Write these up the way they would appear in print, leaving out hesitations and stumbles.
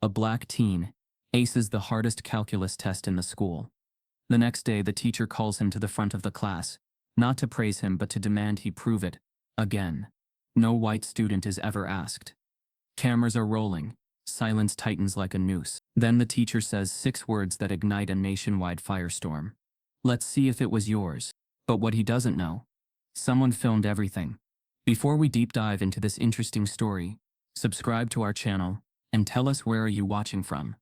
A black teen aces the hardest calculus test in the school. The next day, the teacher calls him to the front of the class, not to praise him but to demand he prove it, again. No white student is ever asked. Cameras are rolling. Silence tightens like a noose. Then the teacher says 6 words that ignite a nationwide firestorm. Let's see if it was yours. But what he doesn't know, someone filmed everything. Before we deep dive into this interesting story, subscribe to our channel and tell us where are you watching from.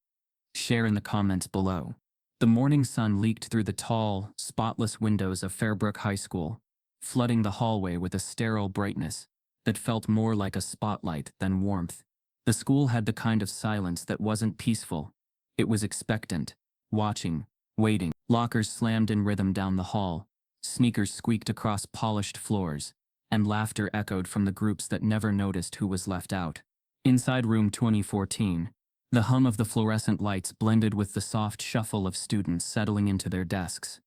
Share in the comments below. The morning sun leaked through the tall, spotless windows of Fairbrook High School, flooding the hallway with a sterile brightness that felt more like a spotlight than warmth. The school had the kind of silence that wasn't peaceful. It was expectant, watching, waiting. Lockers slammed in rhythm down the hall, sneakers squeaked across polished floors, and laughter echoed from the groups that never noticed who was left out. Inside room 2014, the hum of the fluorescent lights blended with the soft shuffle of students settling into their desks.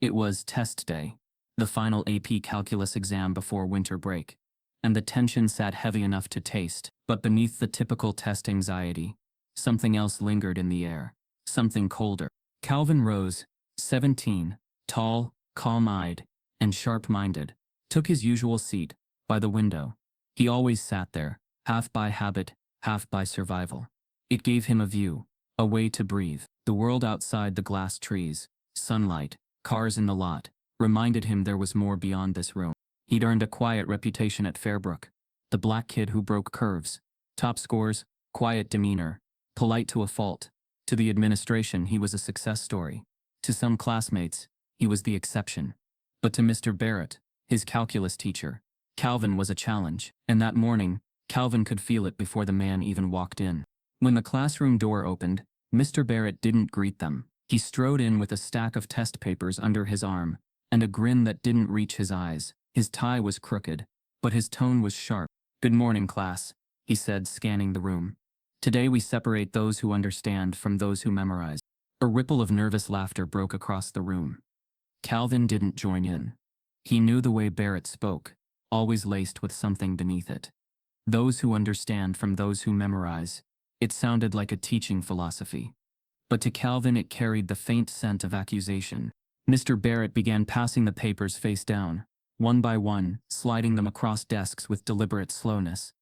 It was test day, the final AP calculus exam before winter break, and the tension sat heavy enough to taste. But beneath the typical test anxiety, something else lingered in the air, something colder. Calvin Rose, 17, tall, calm-eyed, and sharp-minded, took his usual seat, by the window. He always sat there, half by habit, half by survival. It gave him a view, a way to breathe. The world outside the glass trees, sunlight, cars in the lot, reminded him there was more beyond this room. He'd earned a quiet reputation at Fairbrook, the black kid who broke curves, top scores, quiet demeanor, polite to a fault. To the administration, he was a success story. To some classmates, he was the exception. But to Mr. Barrett, his calculus teacher, Calvin was a challenge. And that morning, Calvin could feel it before the man even walked in. When the classroom door opened, Mr. Barrett didn't greet them. He strode in with a stack of test papers under his arm, and a grin that didn't reach his eyes. His tie was crooked, but his tone was sharp. "Good morning, class," he said, scanning the room. "Today we separate those who understand from those who memorize." A ripple of nervous laughter broke across the room. Calvin didn't join in. He knew the way Barrett spoke, always laced with something beneath it. Those who understand from those who memorize. It sounded like a teaching philosophy. But to Calvin it carried the faint scent of accusation. Mr. Barrett began passing the papers face down, one by one, sliding them across desks with deliberate slowness.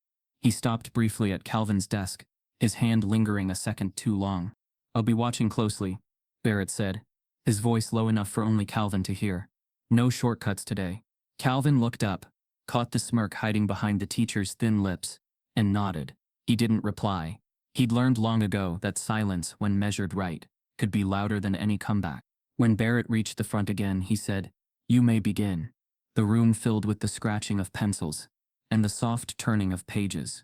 He stopped briefly at Calvin's desk, his hand lingering a second too long. "I'll be watching closely," Barrett said, his voice low enough for only Calvin to hear. "No shortcuts today." Calvin looked up, caught the smirk hiding behind the teacher's thin lips, and nodded. He didn't reply. He'd learned long ago that silence, when measured right, could be louder than any comeback. When Barrett reached the front again, he said, "You may begin." The room filled with the scratching of pencils and the soft turning of pages.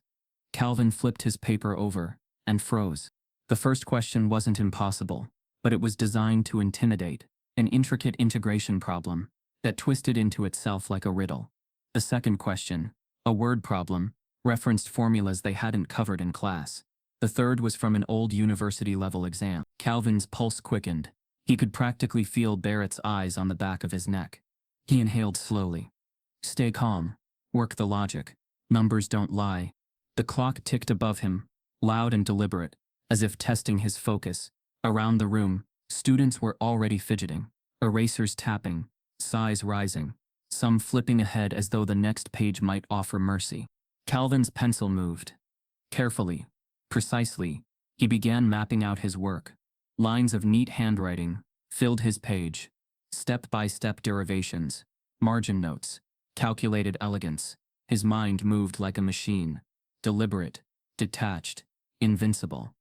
Calvin flipped his paper over and froze. The first question wasn't impossible, but it was designed to intimidate, an intricate integration problem that twisted into itself like a riddle. The second question, a word problem, referenced formulas they hadn't covered in class. The third was from an old university-level exam. Calvin's pulse quickened. He could practically feel Barrett's eyes on the back of his neck. He inhaled slowly. "Stay calm. Work the logic. Numbers don't lie." The clock ticked above him, loud and deliberate, as if testing his focus. Around the room, students were already fidgeting, erasers tapping, sighs rising, some flipping ahead as though the next page might offer mercy. Calvin's pencil moved. Carefully, precisely, he began mapping out his work. Lines of neat handwriting filled his page. Step-by-step derivations, margin notes, calculated elegance. His mind moved like a machine, deliberate, detached, invincible.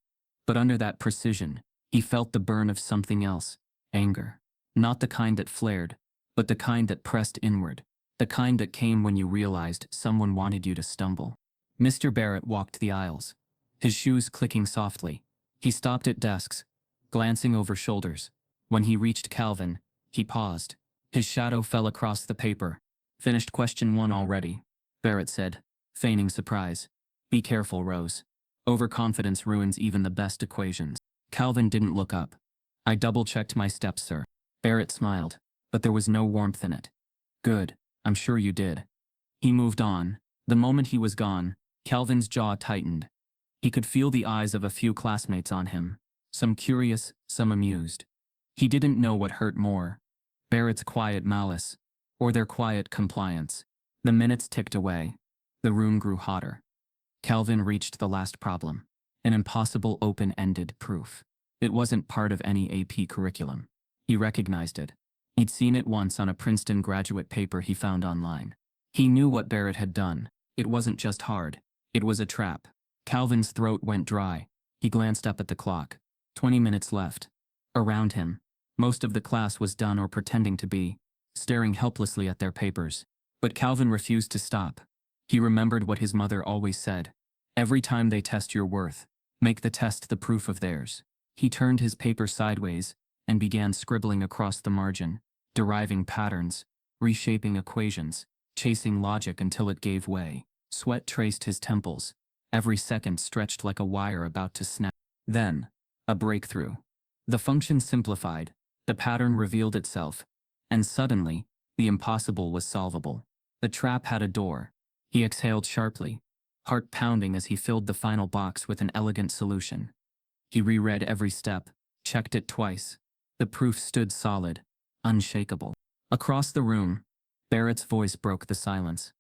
But under that precision, he felt the burn of something else, anger. Not the kind that flared, but the kind that pressed inward, the kind that came when you realized someone wanted you to stumble. Mr. Barrett walked the aisles, his shoes clicking softly. He stopped at desks, glancing over shoulders. When he reached Calvin, he paused. His shadow fell across the paper. "Finished question 1 already," Barrett said, feigning surprise. "Be careful, Rose. Overconfidence ruins even the best equations." Calvin didn't look up. "I double-checked my steps, sir." Barrett smiled, but there was no warmth in it. "Good, I'm sure you did." He moved on. The moment he was gone, Calvin's jaw tightened. He could feel the eyes of a few classmates on him, some curious, some amused. He didn't know what hurt more, Barrett's quiet malice, or their quiet compliance. The minutes ticked away. The room grew hotter. Calvin reached the last problem, an impossible open-ended proof. It wasn't part of any AP curriculum. He recognized it. He'd seen it once on a Princeton graduate paper he found online. He knew what Barrett had done. It wasn't just hard. It was a trap. Calvin's throat went dry. He glanced up at the clock. 20 minutes left. Around him, most of the class was done or pretending to be, staring helplessly at their papers. But Calvin refused to stop. He remembered what his mother always said. Every time they test your worth, make the test the proof of theirs. He turned his paper sideways and began scribbling across the margin, deriving patterns, reshaping equations, chasing logic until it gave way. Sweat traced his temples. Every second stretched like a wire about to snap. Then, a breakthrough. The function simplified, the pattern revealed itself, and suddenly, the impossible was solvable. The trap had a door. He exhaled sharply, heart pounding as he filled the final box with an elegant solution. He reread every step, checked it twice. The proof stood solid, unshakable. Across the room, Barrett's voice broke the silence.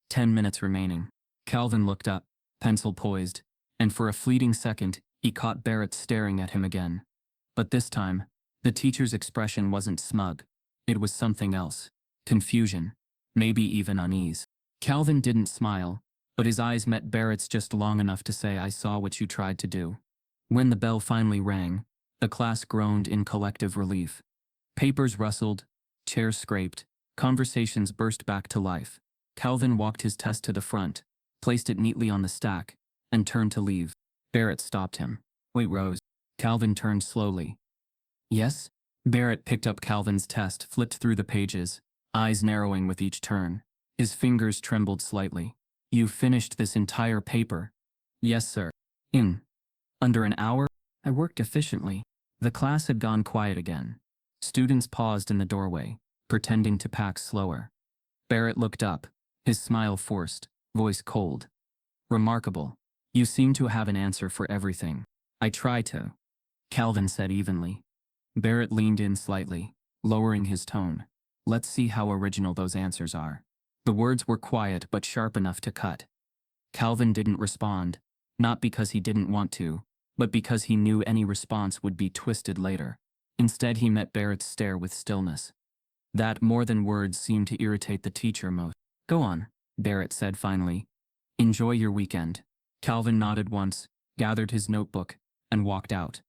10 minutes remaining. Calvin looked up, pencil poised, and for a fleeting second, he caught Barrett staring at him again. But this time, the teacher's expression wasn't smug. It was something else. Confusion. Maybe even unease. Calvin didn't smile, but his eyes met Barrett's just long enough to say, "I saw what you tried to do." When the bell finally rang, the class groaned in collective relief. Papers rustled, chairs scraped, conversations burst back to life. Calvin walked his test to the front, placed it neatly on the stack, and turned to leave. Barrett stopped him. "Wait, Rose." Calvin turned slowly. "Yes?" Barrett picked up Calvin's test, flipped through the pages, eyes narrowing with each turn. His fingers trembled slightly. "You finished this entire paper?" "Yes, sir." "In under an hour?" "I worked efficiently." The class had gone quiet again. Students paused in the doorway, pretending to pack slower. Barrett looked up, his smile forced, voice cold. "Remarkable. You seem to have an answer for everything." "I try to," Calvin said evenly. Barrett leaned in slightly, lowering his tone. "Let's see how original those answers are." The words were quiet but sharp enough to cut. Calvin didn't respond, not because he didn't want to, but because he knew any response would be twisted later. Instead, he met Barrett's stare with stillness. That more than words seemed to irritate the teacher most. "Go on," Barrett said finally. "Enjoy your weekend." Calvin nodded once, gathered his notebook, and walked out.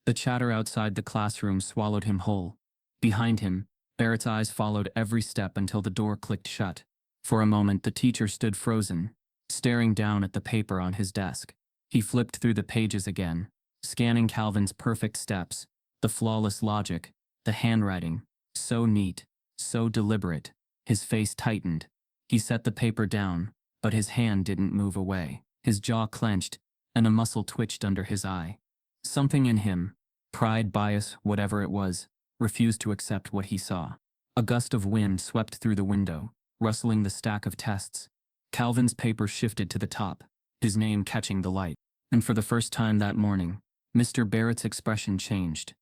The chatter outside the classroom swallowed him whole. Behind him, Barrett's eyes followed every step until the door clicked shut. For a moment, the teacher stood frozen, staring down at the paper on his desk. He flipped through the pages again, scanning Calvin's perfect steps, the flawless logic, the handwriting, so neat, so deliberate. His face tightened. He set the paper down, but his hand didn't move away. His jaw clenched, and a muscle twitched under his eye. Something in him, pride, bias, whatever it was, refused to accept what he saw. A gust of wind swept through the window, rustling the stack of tests. Calvin's paper shifted to the top, his name catching the light. And for the first time that morning, Mr. Barrett's expression changed.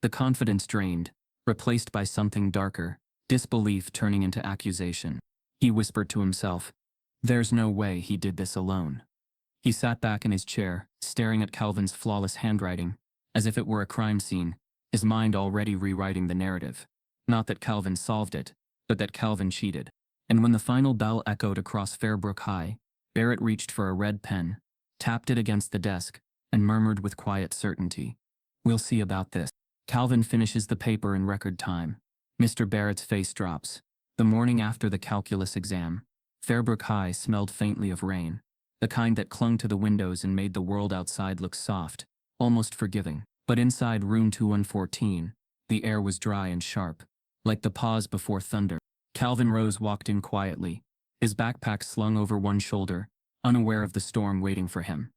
The confidence drained, replaced by something darker, disbelief turning into accusation. He whispered to himself, "There's no way he did this alone." He sat back in his chair, staring at Calvin's flawless handwriting, as if it were a crime scene, his mind already rewriting the narrative. Not that Calvin solved it, but that Calvin cheated. And when the final bell echoed across Fairbrook High, Barrett reached for a red pen, tapped it against the desk, and murmured with quiet certainty, "We'll see about this." Calvin finishes the paper in record time. Mr. Barrett's face drops. The morning after the calculus exam, Fairbrook High smelled faintly of rain, the kind that clung to the windows and made the world outside look soft, almost forgiving. But inside room 2114, the air was dry and sharp, like the pause before thunder. Calvin Rose walked in quietly, his backpack slung over one shoulder, unaware of the storm waiting for him.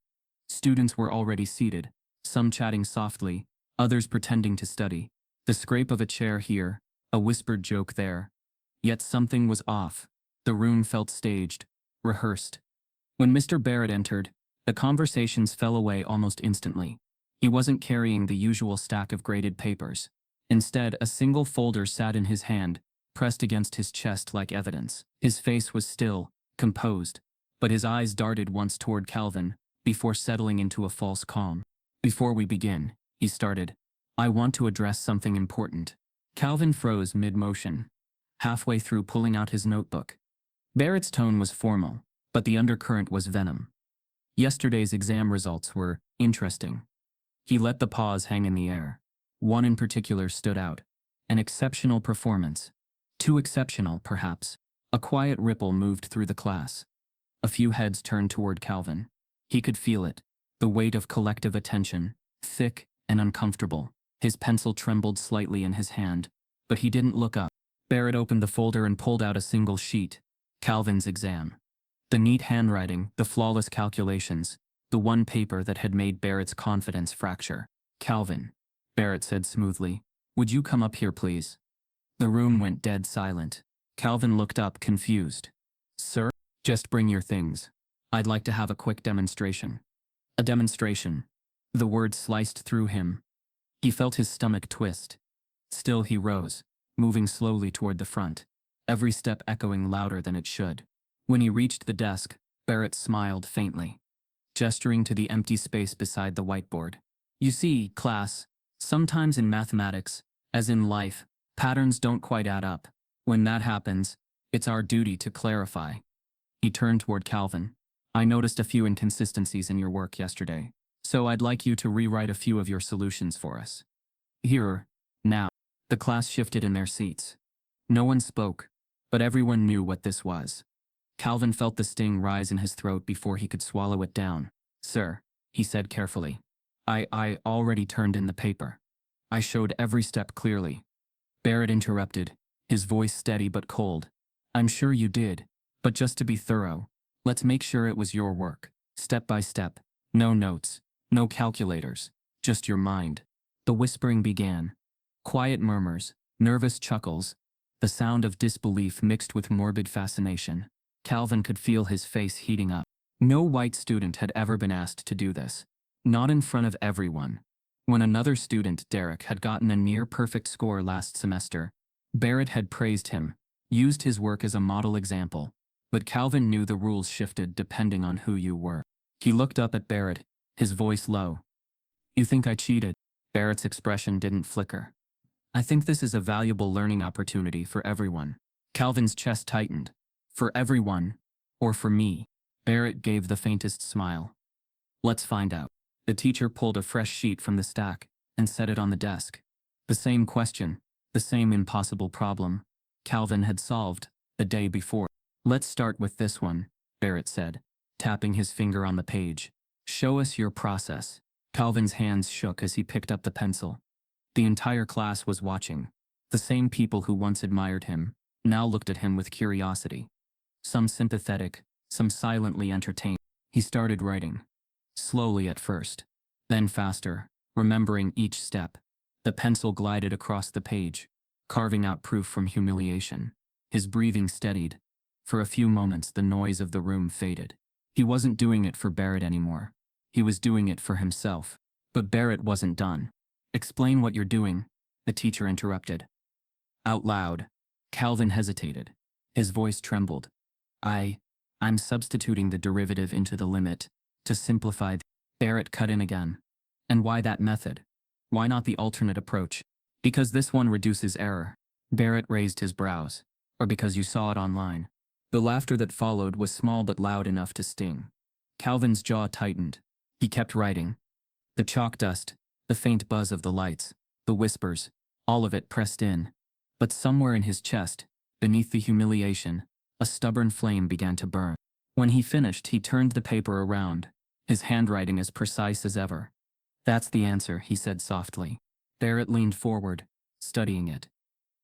Students were already seated, some chatting softly, others pretending to study. The scrape of a chair here, a whispered joke there. Yet something was off. The room felt staged, rehearsed. When Mr. Barrett entered, The conversations fell away almost instantly. He wasn't carrying the usual stack of graded papers. Instead, a single folder sat in his hand, pressed against his chest like evidence. His face was still, composed, but his eyes darted once toward Calvin, before settling into a false calm. "Before we begin," he started, "I want to address something important." Calvin froze mid-motion, halfway through pulling out his notebook. Barrett's tone was formal, but the undercurrent was venom. Yesterday's exam results were interesting. He let the pause hang in the air. One in particular stood out. An exceptional performance. Too exceptional, perhaps. A quiet ripple moved through the class. A few heads turned toward Calvin. He could feel it. The weight of collective attention, thick and uncomfortable. His pencil trembled slightly in his hand, but he didn't look up. Barrett opened the folder and pulled out a single sheet. Calvin's exam. The neat handwriting, the flawless calculations, the one paper that had made Barrett's confidence fracture. "Calvin," Barrett said smoothly, "would you come up here, please?" The room went dead silent. Calvin looked up, confused. "Sir?" "Just bring your things. I'd like to have a quick demonstration." A demonstration. The word sliced through him. He felt his stomach twist. Still he rose, moving slowly toward the front, every step echoing louder than it should. When he reached the desk, Barrett smiled faintly, gesturing to the empty space beside the whiteboard. "You see, class, sometimes in mathematics, as in life, patterns don't quite add up. When that happens, it's our duty to clarify." He turned toward Calvin. "I noticed a few inconsistencies in your work yesterday, so I'd like you to rewrite a few of your solutions for us. Here, now." The class shifted in their seats. No one spoke, but everyone knew what this was. Calvin felt the sting rise in his throat before he could swallow it down. "Sir," he said carefully, I already turned in the paper. I showed every step clearly." Barrett interrupted, his voice steady but cold. "I'm sure you did, but just to be thorough, let's make sure it was your work, step by step. No notes, no calculators, just your mind." The whispering began. Quiet murmurs, nervous chuckles, the sound of disbelief mixed with morbid fascination. Calvin could feel his face heating up. No white student had ever been asked to do this. Not in front of everyone. When another student, Derek, had gotten a near-perfect score last semester, Barrett had praised him, used his work as a model example. But Calvin knew the rules shifted depending on who you were. He looked up at Barrett, his voice low. "You think I cheated?" Barrett's expression didn't flicker. "I think this is a valuable learning opportunity for everyone." Calvin's chest tightened. "For everyone, or for me?" Barrett gave the faintest smile. "Let's find out." The teacher pulled a fresh sheet from the stack and set it on the desk. The same question, the same impossible problem, Calvin had solved the day before. "Let's start with this one," Barrett said, tapping his finger on the page. "Show us your process." Calvin's hands shook as he picked up the pencil. The entire class was watching. The same people who once admired him now looked at him with curiosity. Some sympathetic, some silently entertained. He started writing. Slowly at first, then faster, remembering each step. The pencil glided across the page, carving out proof from humiliation. His breathing steadied. For a few moments the noise of the room faded. He wasn't doing it for Barrett anymore. He was doing it for himself. But Barrett wasn't done. "Explain what you're doing," the teacher interrupted. Out loud, Calvin hesitated. His voice trembled. I'm substituting the derivative into the limit, to simplify." Barrett cut in again. "And why that method? Why not the alternate approach?" "Because this one reduces error." Barrett raised his brows. "Or because you saw it online." The laughter that followed was small but loud enough to sting. Calvin's jaw tightened. He kept writing. The chalk dust, the faint buzz of the lights, the whispers, all of it pressed in. But somewhere in his chest, beneath the humiliation, a stubborn flame began to burn. When he finished, he turned the paper around, his handwriting as precise as ever. "That's the answer," he said softly. Barrett leaned forward, studying it.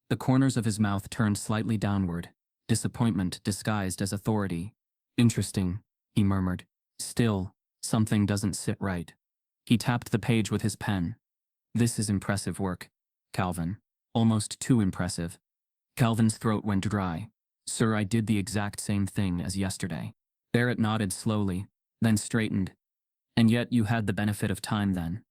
The corners of his mouth turned slightly downward, disappointment disguised as authority. "Interesting," he murmured. "Still, something doesn't sit right." He tapped the page with his pen. "This is impressive work, Calvin. Almost too impressive." Calvin's throat went dry. "Sir, I did the exact same thing as yesterday." Barrett nodded slowly, then straightened, And yet you had the benefit of time then.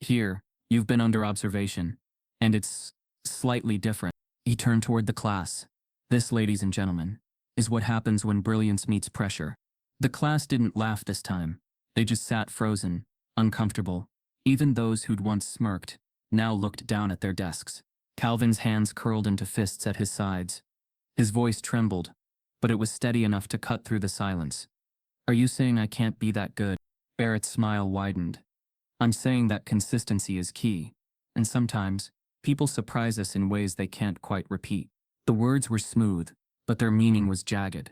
Here, you've been under observation, and it's slightly different. He turned toward the class. This, ladies and gentlemen, is what happens when brilliance meets pressure. The class didn't laugh this time. They just sat frozen, uncomfortable. Even those who'd once smirked now looked down at their desks. Calvin's hands curled into fists at his sides. His voice trembled, but it was steady enough to cut through the silence. Are you saying I can't be that good? Barrett's smile widened. I'm saying that consistency is key, and sometimes, people surprise us in ways they can't quite repeat. The words were smooth, but their meaning was jagged.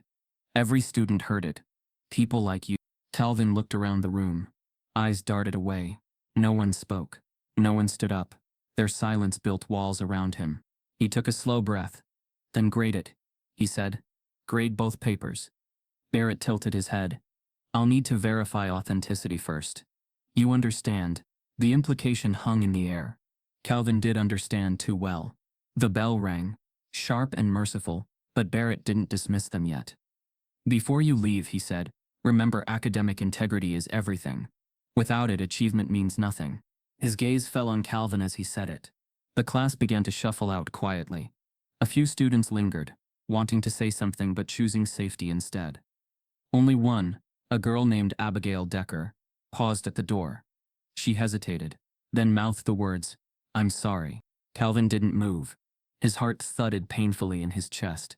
Every student heard it. People like you. Calvin looked around the room. Eyes darted away. No one spoke. No one stood up. Their silence built walls around him. He took a slow breath. Then grade it, he said. Grade both papers. Barrett tilted his head. I'll need to verify authenticity first. You understand. The implication hung in the air. Calvin did understand too well. The bell rang, sharp and merciful, but Barrett didn't dismiss them yet. Before you leave, he said, remember academic integrity is everything. Without it, achievement means nothing. His gaze fell on Calvin as he said it. The class began to shuffle out quietly. A few students lingered, wanting to say something but choosing safety instead. Only one, a girl named Abigail Decker, paused at the door. She hesitated, then mouthed the words, I'm sorry. Calvin didn't move. His heart thudded painfully in his chest.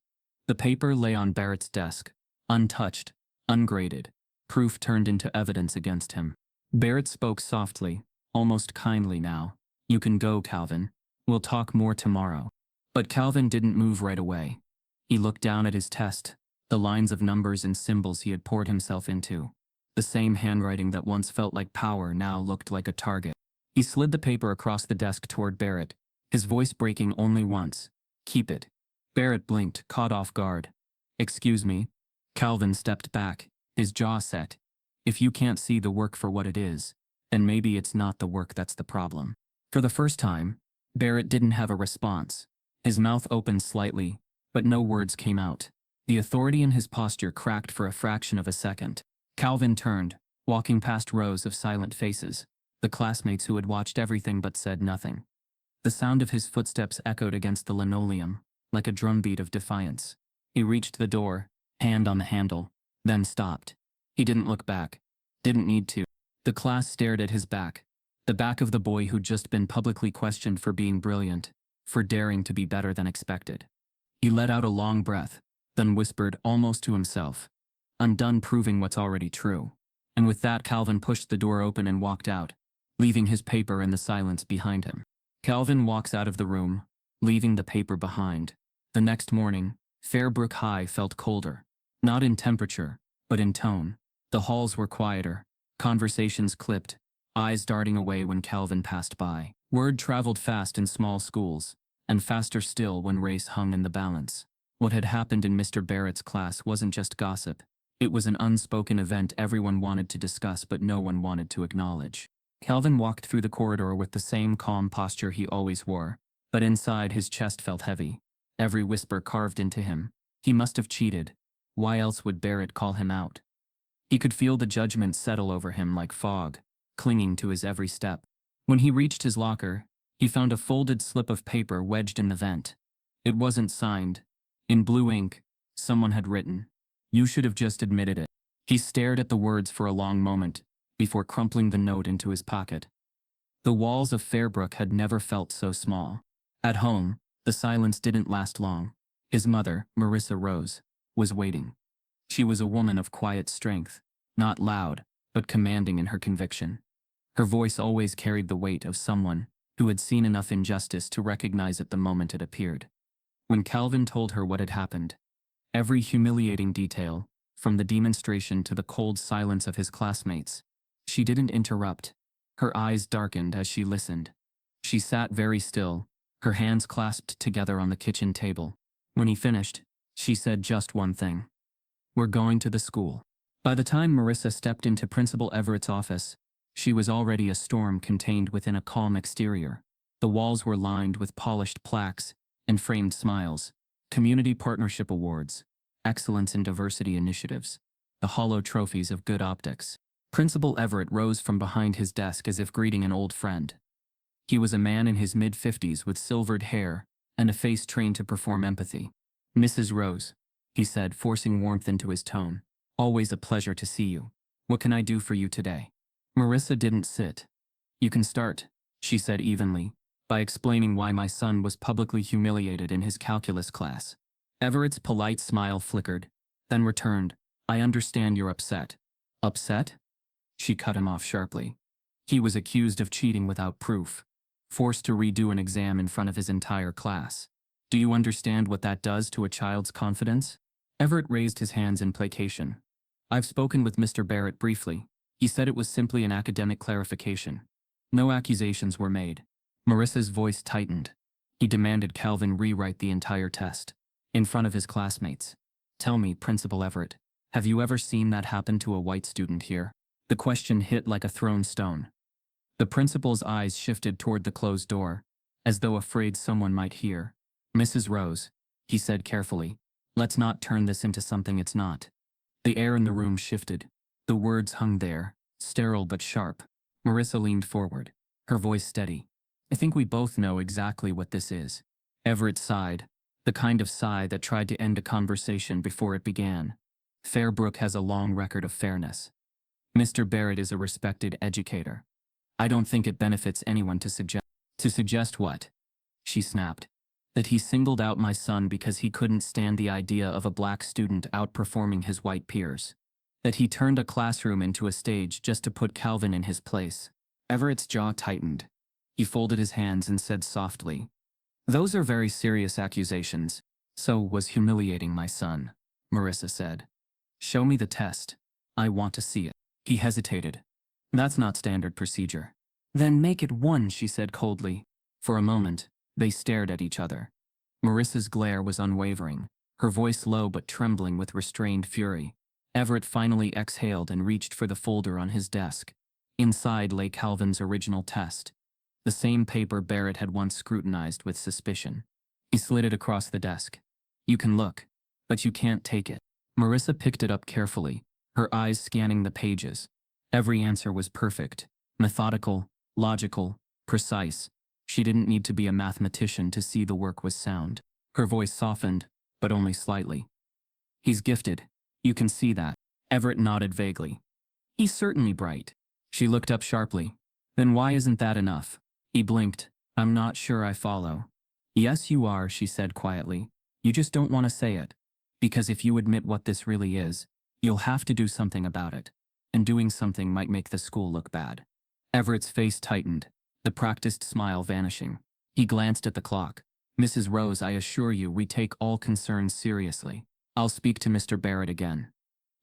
The paper lay on Barrett's desk, untouched, ungraded, proof turned into evidence against him. Barrett spoke softly, almost kindly now. You can go, Calvin. We'll talk more tomorrow. But Calvin didn't move right away. He looked down at his test, the lines of numbers and symbols he had poured himself into. The same handwriting that once felt like power now looked like a target. He slid the paper across the desk toward Barrett, his voice breaking only once. Keep it. Barrett blinked, caught off guard. Excuse me. Calvin stepped back, his jaw set. If you can't see the work for what it is, then maybe it's not the work that's the problem. For the first time, Barrett didn't have a response. His mouth opened slightly, but no words came out. The authority in his posture cracked for a fraction of a second. Calvin turned, walking past rows of silent faces, the classmates who had watched everything but said nothing. The sound of his footsteps echoed against the linoleum, like a drumbeat of defiance. He reached the door, hand on the handle, then stopped. He didn't look back. Didn't need to. The class stared at his back, the back of the boy who'd just been publicly questioned for being brilliant, for daring to be better than expected. He let out a long breath, then whispered almost to himself, I'm done proving what's already true. And with that, Calvin pushed the door open and walked out, leaving his paper in the silence behind him. Calvin walks out of the room, leaving the paper behind. The next morning, Fairbrook High felt colder. Not in temperature, but in tone. The halls were quieter, conversations clipped, eyes darting away when Calvin passed by. Word traveled fast in small schools, and faster still when race hung in the balance. What had happened in Mr. Barrett's class wasn't just gossip. It was an unspoken event everyone wanted to discuss but no one wanted to acknowledge. Calvin walked through the corridor with the same calm posture he always wore, but inside his chest felt heavy. Every whisper carved into him. He must have cheated. Why else would Barrett call him out? He could feel the judgment settle over him like fog, clinging to his every step. When he reached his locker, he found a folded slip of paper wedged in the vent. It wasn't signed. In blue ink, someone had written, "You should have just admitted it." He stared at the words for a long moment, before crumpling the note into his pocket. The walls of Fairbrook had never felt so small. At home, the silence didn't last long. His mother, Marissa Rose, was waiting. She was a woman of quiet strength, not loud, but commanding in her conviction. Her voice always carried the weight of someone who had seen enough injustice to recognize it the moment it appeared. When Calvin told her what had happened, every humiliating detail, from the demonstration to the cold silence of his classmates, she didn't interrupt. Her eyes darkened as she listened. She sat very still, her hands clasped together on the kitchen table. When he finished, she said just one thing. "We're going to the school." By the time Marissa stepped into Principal Everett's office, she was already a storm contained within a calm exterior. The walls were lined with polished plaques and framed smiles, community partnership awards, excellence in diversity initiatives, the hollow trophies of good optics. Principal Everett rose from behind his desk as if greeting an old friend. He was a man in his mid-50s with silvered hair and a face trained to perform empathy. "Mrs. Rose," he said, forcing warmth into his tone. "Always a pleasure to see you. What can I do for you today?" Marissa didn't sit. "You can start," she said evenly, "by explaining why my son was publicly humiliated in his calculus class." Everett's polite smile flickered, then returned. "I understand you're upset." "Upset?" She cut him off sharply. He was accused of cheating without proof, forced to redo an exam in front of his entire class. "Do you understand what that does to a child's confidence?" Everett raised his hands in placation. "I've spoken with Mr. Barrett briefly. He said it was simply an academic clarification. No accusations were made." Marissa's voice tightened. He demanded Calvin rewrite the entire test, in front of his classmates. "Tell me, Principal Everett, have you ever seen that happen to a white student here?" The question hit like a thrown stone. The principal's eyes shifted toward the closed door, as though afraid someone might hear. "Mrs. Rose," he said carefully, "let's not turn this into something it's not." The air in the room shifted. The words hung there, sterile but sharp. Marissa leaned forward, her voice steady. "I think we both know exactly what this is." Everett sighed, the kind of sigh that tried to end a conversation before it began. "Fairbrook has a long record of fairness. Mr. Barrett is a respected educator. I don't think it benefits anyone to suggest—" "To suggest what?" she snapped. "That he singled out my son because he couldn't stand the idea of a black student outperforming his white peers. That he turned a classroom into a stage just to put Calvin in his place." Everett's jaw tightened. He folded his hands and said softly, "Those are very serious accusations." "So was humiliating my son," Marissa said. "Show me the test. I want to see it." He hesitated. "That's not standard procedure." "Then make it one," she said coldly. For a moment, they stared at each other. Marissa's glare was unwavering, her voice low but trembling with restrained fury. Everett finally exhaled and reached for the folder on his desk. Inside lay Calvin's original test, the same paper Barrett had once scrutinized with suspicion. He slid it across the desk. "You can look, but you can't take it." Marissa picked it up carefully, her eyes scanning the pages. Every answer was perfect, methodical, logical, precise. She didn't need to be a mathematician to see the work was sound. Her voice softened, but only slightly. "He's gifted. You can see that." Everett nodded vaguely. "He's certainly bright." She looked up sharply. "Then why isn't that enough?" He blinked. "I'm not sure I follow." "Yes, you are," she said quietly. "You just don't want to say it. Because if you admit what this really is, you'll have to do something about it. And doing something might make the school look bad." Everett's face tightened, the practiced smile vanishing. He glanced at the clock. "Mrs. Rose, I assure you we take all concerns seriously. I'll speak to Mr. Barrett again.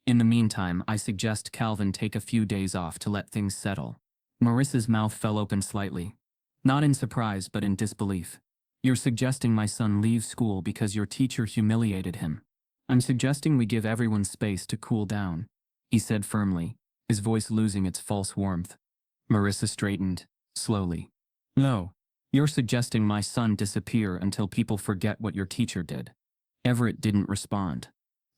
In the meantime, I suggest Calvin take a few days off to let things settle." Marissa's mouth fell open slightly. Not in surprise, but in disbelief. "You're suggesting my son leave school because your teacher humiliated him." "I'm suggesting we give everyone space to cool down," he said firmly, his voice losing its false warmth. Marissa straightened, slowly. "No. You're suggesting my son disappear until people forget what your teacher did." Everett didn't respond.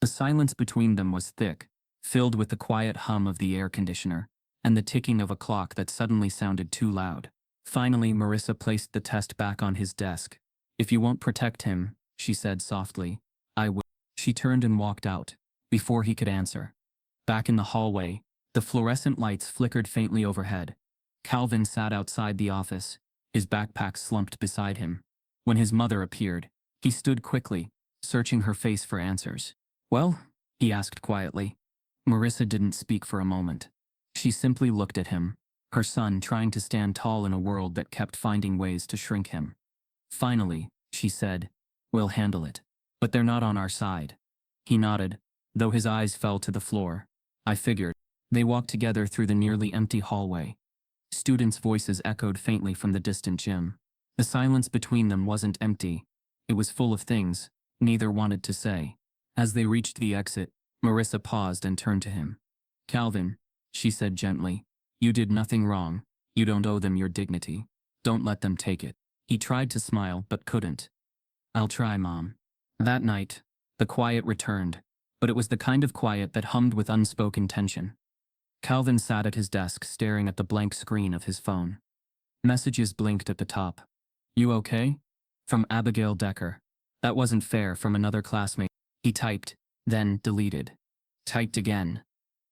The silence between them was thick, filled with the quiet hum of the air conditioner, and the ticking of a clock that suddenly sounded too loud. Finally, Marissa placed the test back on his desk. "If you won't protect him," she said softly, "I will." She turned and walked out, before he could answer. Back in the hallway, the fluorescent lights flickered faintly overhead. Calvin sat outside the office, his backpack slumped beside him. When his mother appeared, he stood quickly, searching her face for answers. "Well?" he asked quietly. Marissa didn't speak for a moment. She simply looked at him, her son trying to stand tall in a world that kept finding ways to shrink him. Finally, she said, "We'll handle it. But they're not on our side." He nodded, though his eyes fell to the floor. "I figured." They walked together through the nearly empty hallway. Students' voices echoed faintly from the distant gym. The silence between them wasn't empty. It was full of things neither wanted to say. As they reached the exit, Marissa paused and turned to him. "Calvin," she said gently, "you did nothing wrong. You don't owe them your dignity. Don't let them take it." He tried to smile but couldn't. "I'll try, Mom." That night, the quiet returned, but it was the kind of quiet that hummed with unspoken tension. Calvin sat at his desk staring at the blank screen of his phone. Messages blinked at the top. "You okay?" From Abigail Decker. "That wasn't fair," from another classmate. He typed, then deleted. Typed again.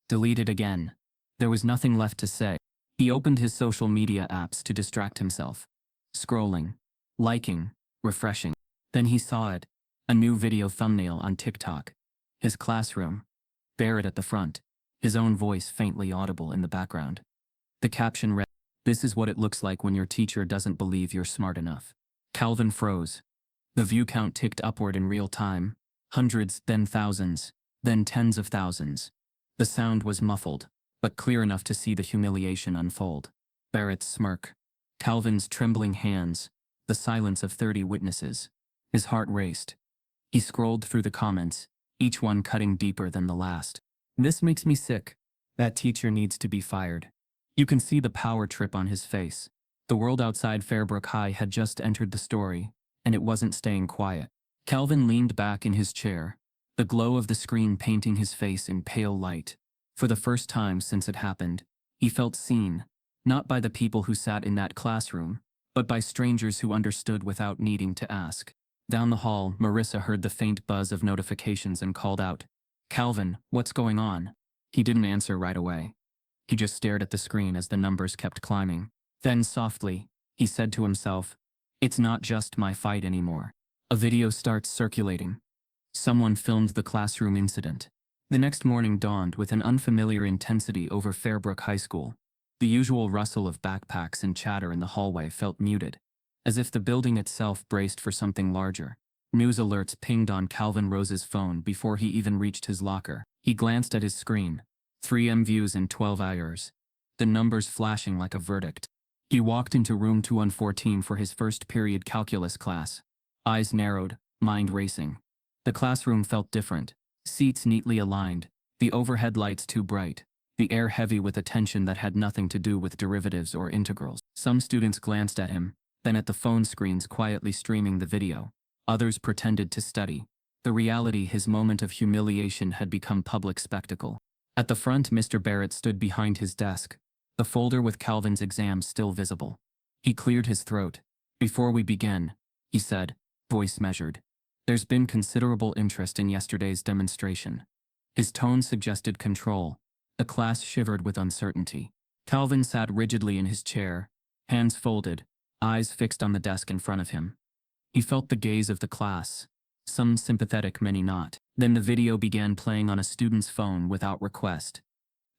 Deleted again. There was nothing left to say. He opened his social media apps to distract himself. Scrolling. Liking. Refreshing. Then he saw it. A new video thumbnail on TikTok. His classroom. Barrett at the front. His own voice faintly audible in the background. The caption read, "This is what it looks like when your teacher doesn't believe you're smart enough." Calvin froze. The view count ticked upward in real time. Hundreds, then thousands, then tens of thousands. The sound was muffled, but clear enough to see the humiliation unfold. Barrett's smirk. Calvin's trembling hands. The silence of 30 witnesses. His heart raced. He scrolled through the comments, each one cutting deeper than the last. "This makes me sick. That teacher needs to be fired." You can see the power trip on his face. The world outside Fairbrook High had just entered the story, and it wasn't staying quiet. Calvin leaned back in his chair, the glow of the screen painting his face in pale light. For the first time since it happened, he felt seen, not by the people who sat in that classroom, but by strangers who understood without needing to ask. Down the hall, Marissa heard the faint buzz of notifications and called out, "Calvin, what's going on?" He didn't answer right away. He just stared at the screen as the numbers kept climbing. Then softly, he said to himself, "It's not just my fight anymore." A video starts circulating. Someone filmed the classroom incident. The next morning dawned with an unfamiliar intensity over Fairbrook High School. The usual rustle of backpacks and chatter in the hallway felt muted, as if the building itself braced for something larger. News alerts pinged on Calvin Rose's phone before he even reached his locker. He glanced at his screen. 3M views in 12 hours. The numbers flashing like a verdict. He walked into room 2114 for his first period calculus class. Eyes narrowed, mind racing. The classroom felt different. Seats neatly aligned, the overhead lights too bright, the air heavy with attention that had nothing to do with derivatives or integrals. Some students glanced at him, then at the phone screens quietly streaming the video. Others pretended to study. The reality, his moment of humiliation had become public spectacle. At the front, Mr. Barrett stood behind his desk, the folder with Calvin's exams still visible. He cleared his throat. "Before we begin," he said, voice measured, "there's been considerable interest in yesterday's demonstration." His tone suggested control. The class shivered with uncertainty. Calvin sat rigidly in his chair, hands folded, eyes fixed on the desk in front of him. He felt the gaze of the class, some sympathetic, many not. Then the video began playing on a student's phone without request.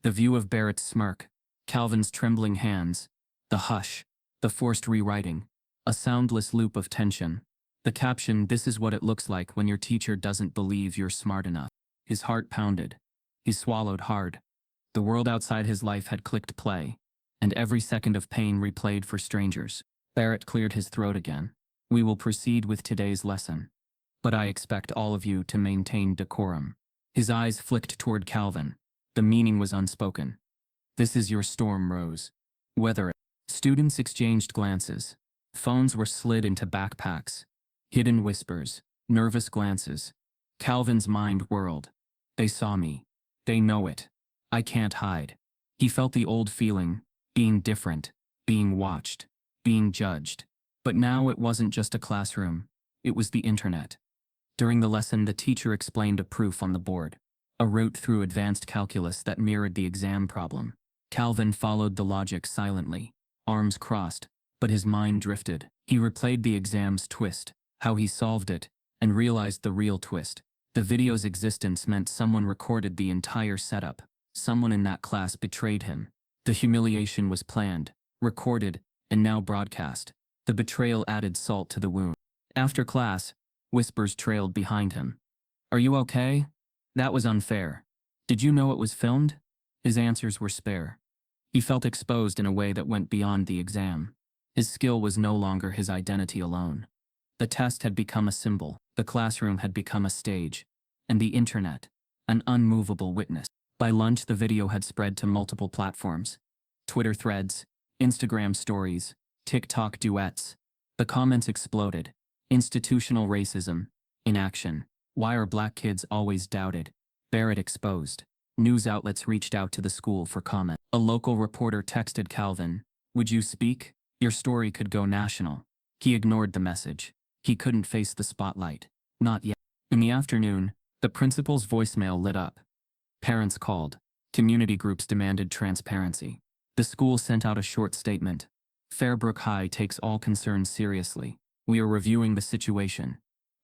The view of Barrett's smirk, Calvin's trembling hands, the hush, the forced rewriting, a soundless loop of tension. The caption, "This is what it looks like when your teacher doesn't believe you're smart enough." His heart pounded. He swallowed hard. The world outside his life had clicked play, and every second of pain replayed for strangers. Barrett cleared his throat again. "We will proceed with today's lesson. But I expect all of you to maintain decorum." His eyes flicked toward Calvin. The meaning was unspoken. "This is your storm, Rose. Weather it." Students exchanged glances. Phones were slid into backpacks. Hidden whispers, nervous glances. Calvin's mind whirled. "They saw me. They know it. I can't hide." He felt the old feeling, being different, being watched, being judged. But now it wasn't just a classroom. It was the internet. During the lesson, the teacher explained a proof on the board, a route through advanced calculus that mirrored the exam problem. Calvin followed the logic silently, arms crossed, but his mind drifted. He replayed the exam's twist, how he solved it, and realized the real twist. The video's existence meant someone recorded the entire setup. Someone in that class betrayed him. The humiliation was planned, recorded, and now broadcast. The betrayal added salt to the wound. After class, whispers trailed behind him. "Are you okay? That was unfair. Did you know it was filmed?" His answers were spare. He felt exposed in a way that went beyond the exam. His skill was no longer his identity alone. The test had become a symbol, the classroom had become a stage, and the internet, an unmovable witness. By lunch, the video had spread to multiple platforms. Twitter threads, Instagram stories, TikTok duets. The comments exploded. Institutional racism, in action. Why are black kids always doubted? Barrett exposed. News outlets reached out to the school for comment. A local reporter texted Calvin, "Would you speak? Your story could go national." He ignored the message. He couldn't face the spotlight. Not yet. In the afternoon, the principal's voicemail lit up. Parents called. Community groups demanded transparency. The school sent out a short statement. Fairbrook High takes all concerns seriously. We are reviewing the situation.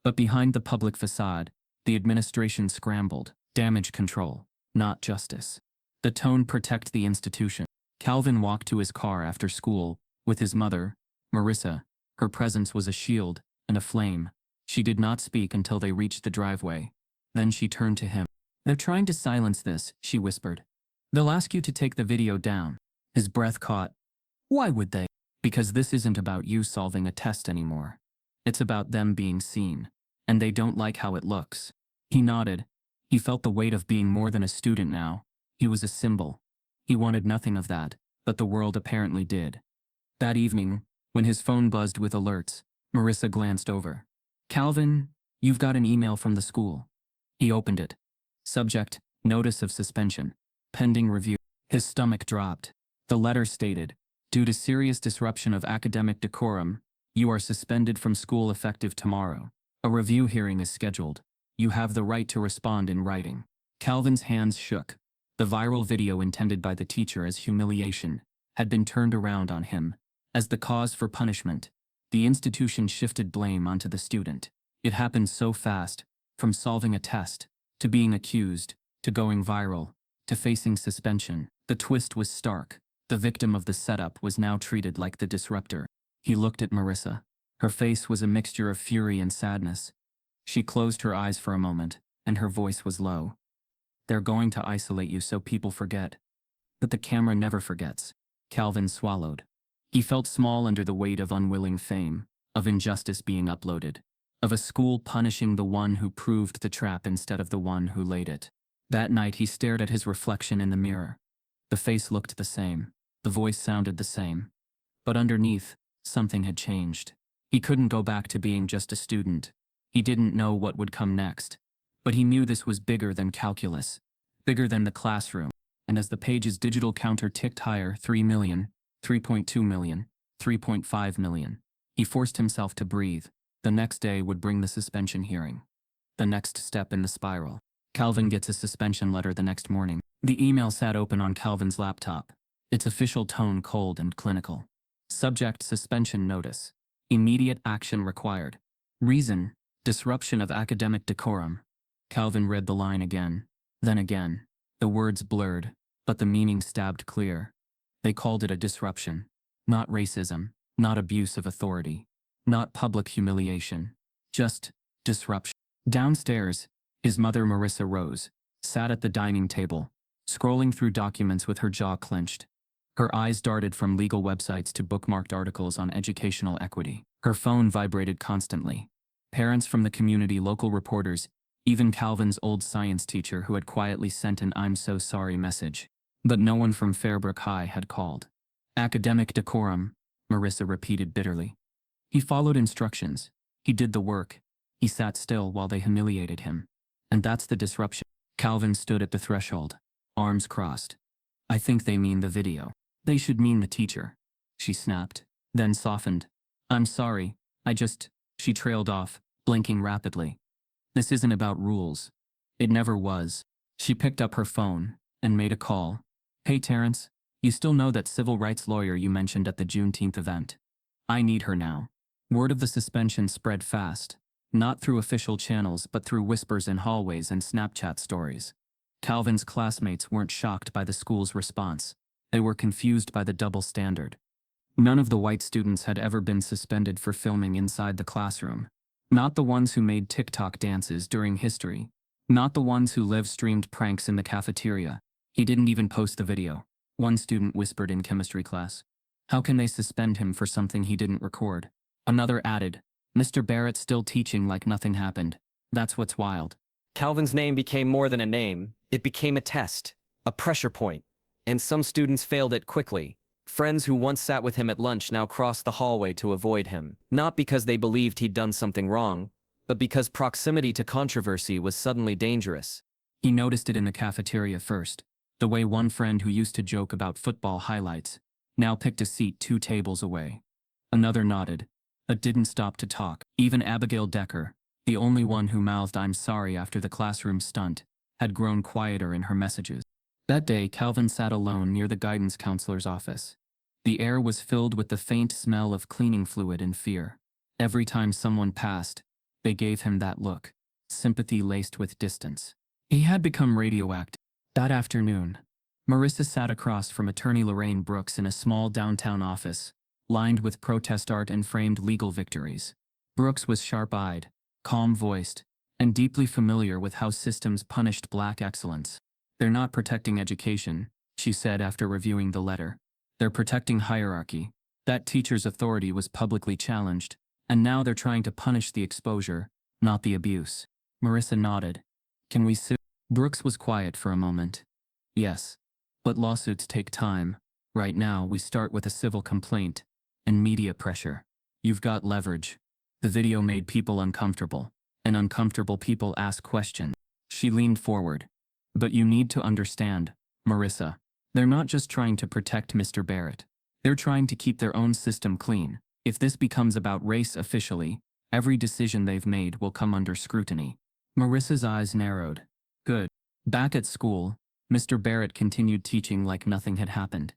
But behind the public facade, the administration scrambled. Damage control, not justice. The tone protect the institution. Calvin walked to his car after school, with his mother, Marissa. Her presence was a shield and a flame. She did not speak until they reached the driveway. Then she turned to him. "They're trying to silence this," she whispered. "They'll ask you to take the video down." His breath caught. "Why would they?" "Because this isn't about you solving a test anymore. It's about them being seen. And they don't like how it looks." He nodded. He felt the weight of being more than a student now. He was a symbol. He wanted nothing of that, but the world apparently did. That evening, when his phone buzzed with alerts, Marissa glanced over. "Calvin, you've got an email from the school." He opened it. Subject, notice of suspension. Pending review. His stomach dropped. The letter stated, "Due to serious disruption of academic decorum, you are suspended from school effective tomorrow. A review hearing is scheduled. You have the right to respond in writing." Calvin's hands shook. The viral video intended by the teacher as humiliation had been turned around on him. As the cause for punishment, the institution shifted blame onto the student. It happened so fast, from solving a test, to being accused, to going viral, to facing suspension. The twist was stark. The victim of the setup was now treated like the disruptor. He looked at Marissa. Her face was a mixture of fury and sadness. She closed her eyes for a moment, and her voice was low. "They're going to isolate you so people forget." But the camera never forgets. Calvin swallowed. He felt small under the weight of unwilling fame, of injustice being uploaded, of a school punishing the one who proved the trap instead of the one who laid it. That night he stared at his reflection in the mirror. The face looked the same. The voice sounded the same. But underneath, something had changed. He couldn't go back to being just a student. He didn't know what would come next. But he knew this was bigger than calculus, bigger than the classroom. And as the page's digital counter ticked higher, 3 million, 3.2 million, 3.5 million, he forced himself to breathe. The next day would bring the suspension hearing. The next step in the spiral. Calvin gets a suspension letter the next morning. The email sat open on Calvin's laptop, its official tone cold and clinical. Subject, suspension notice. Immediate action required. Reason, disruption of academic decorum. Calvin read the line again, then again. The words blurred, but the meaning stabbed clear. They called it a disruption. Not racism, not abuse of authority, not public humiliation. Just disruption. Downstairs, his mother Marissa rose, sat at the dining table, scrolling through documents with her jaw clenched. Her eyes darted from legal websites to bookmarked articles on educational equity. Her phone vibrated constantly. Parents from the community, local reporters, even Calvin's old science teacher who had quietly sent an "I'm so sorry" message. But no one from Fairbrook High had called. Academic decorum, Marissa repeated bitterly. He followed instructions. He did the work. He sat still while they humiliated him. And that's the disruption. Calvin stood at the threshold, arms crossed. "I think they mean the video. They should mean the teacher," she snapped, then softened. "I'm sorry, She trailed off, blinking rapidly. "This isn't about rules. It never was." She picked up her phone and made a call. "Hey Terrence, you still know that civil rights lawyer you mentioned at the Juneteenth event? I need her now." Word of the suspension spread fast, not through official channels but through whispers in hallways and Snapchat stories. Calvin's classmates weren't shocked by the school's response. They were confused by the double standard. None of the white students had ever been suspended for filming inside the classroom. Not the ones who made TikTok dances during history. Not the ones who live-streamed pranks in the cafeteria. He didn't even post the video. One student whispered in chemistry class. How can they suspend him for something he didn't record? Another added, "Mr. Barrett's still teaching like nothing happened. That's what's wild." Calvin's name became more than a name. It became a test, a pressure point. And some students failed it quickly. Friends who once sat with him at lunch now crossed the hallway to avoid him. Not because they believed he'd done something wrong, but because proximity to controversy was suddenly dangerous. He noticed it in the cafeteria first, the way one friend who used to joke about football highlights now picked a seat 2 tables away. Another nodded, but didn't stop to talk. Even Abigail Decker, the only one who mouthed "I'm sorry" after the classroom stunt, had grown quieter in her messages. That day, Calvin sat alone near the guidance counselor's office. The air was filled with the faint smell of cleaning fluid and fear. Every time someone passed, they gave him that look, sympathy laced with distance. He had become radioactive. That afternoon, Marissa sat across from attorney Lorraine Brooks in a small downtown office, lined with protest art and framed legal victories. Brooks was sharp-eyed, calm-voiced, and deeply familiar with how systems punished black excellence. "They're not protecting education," she said after reviewing the letter. "They're protecting hierarchy. That teacher's authority was publicly challenged, and now they're trying to punish the exposure, not the abuse." Marissa nodded. "Can we sue?" Brooks was quiet for a moment. "Yes. But lawsuits take time. Right now, we start with a civil complaint and media pressure. You've got leverage." The video made people uncomfortable, and uncomfortable people ask questions. She leaned forward. "But you need to understand, Marissa. They're not just trying to protect Mr. Barrett. They're trying to keep their own system clean. If this becomes about race officially, every decision they've made will come under scrutiny." Marissa's eyes narrowed. "Good." Back at school, Mr. Barrett continued teaching like nothing had happened.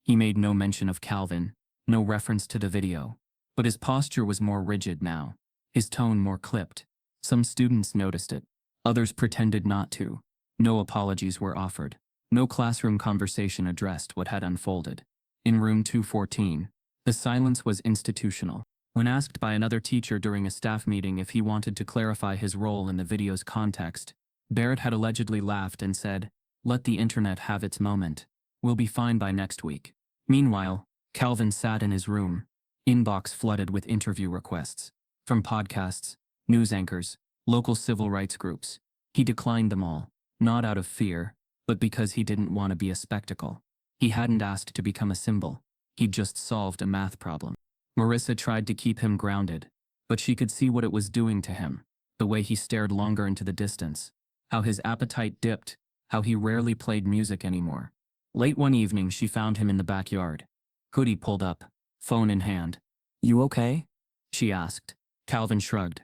He made no mention of Calvin, no reference to the video. But his posture was more rigid now, his tone more clipped. Some students noticed it. Others pretended not to. No apologies were offered. No classroom conversation addressed what had unfolded. In room 214, the silence was institutional. When asked by another teacher during a staff meeting if he wanted to clarify his role in the video's context, Barrett had allegedly laughed and said, "Let the internet have its moment. We'll be fine by next week." Meanwhile, Calvin sat in his room, inbox flooded with interview requests. From podcasts, news anchors, local civil rights groups. He declined them all, not out of fear, but because he didn't want to be a spectacle. He hadn't asked to become a symbol. He'd just solved a math problem. Marissa tried to keep him grounded, but she could see what it was doing to him, the way he stared longer into the distance, how his appetite dipped, how he rarely played music anymore. Late one evening, she found him in the backyard, hoodie pulled up, phone in hand. "You okay?" she asked. Calvin shrugged.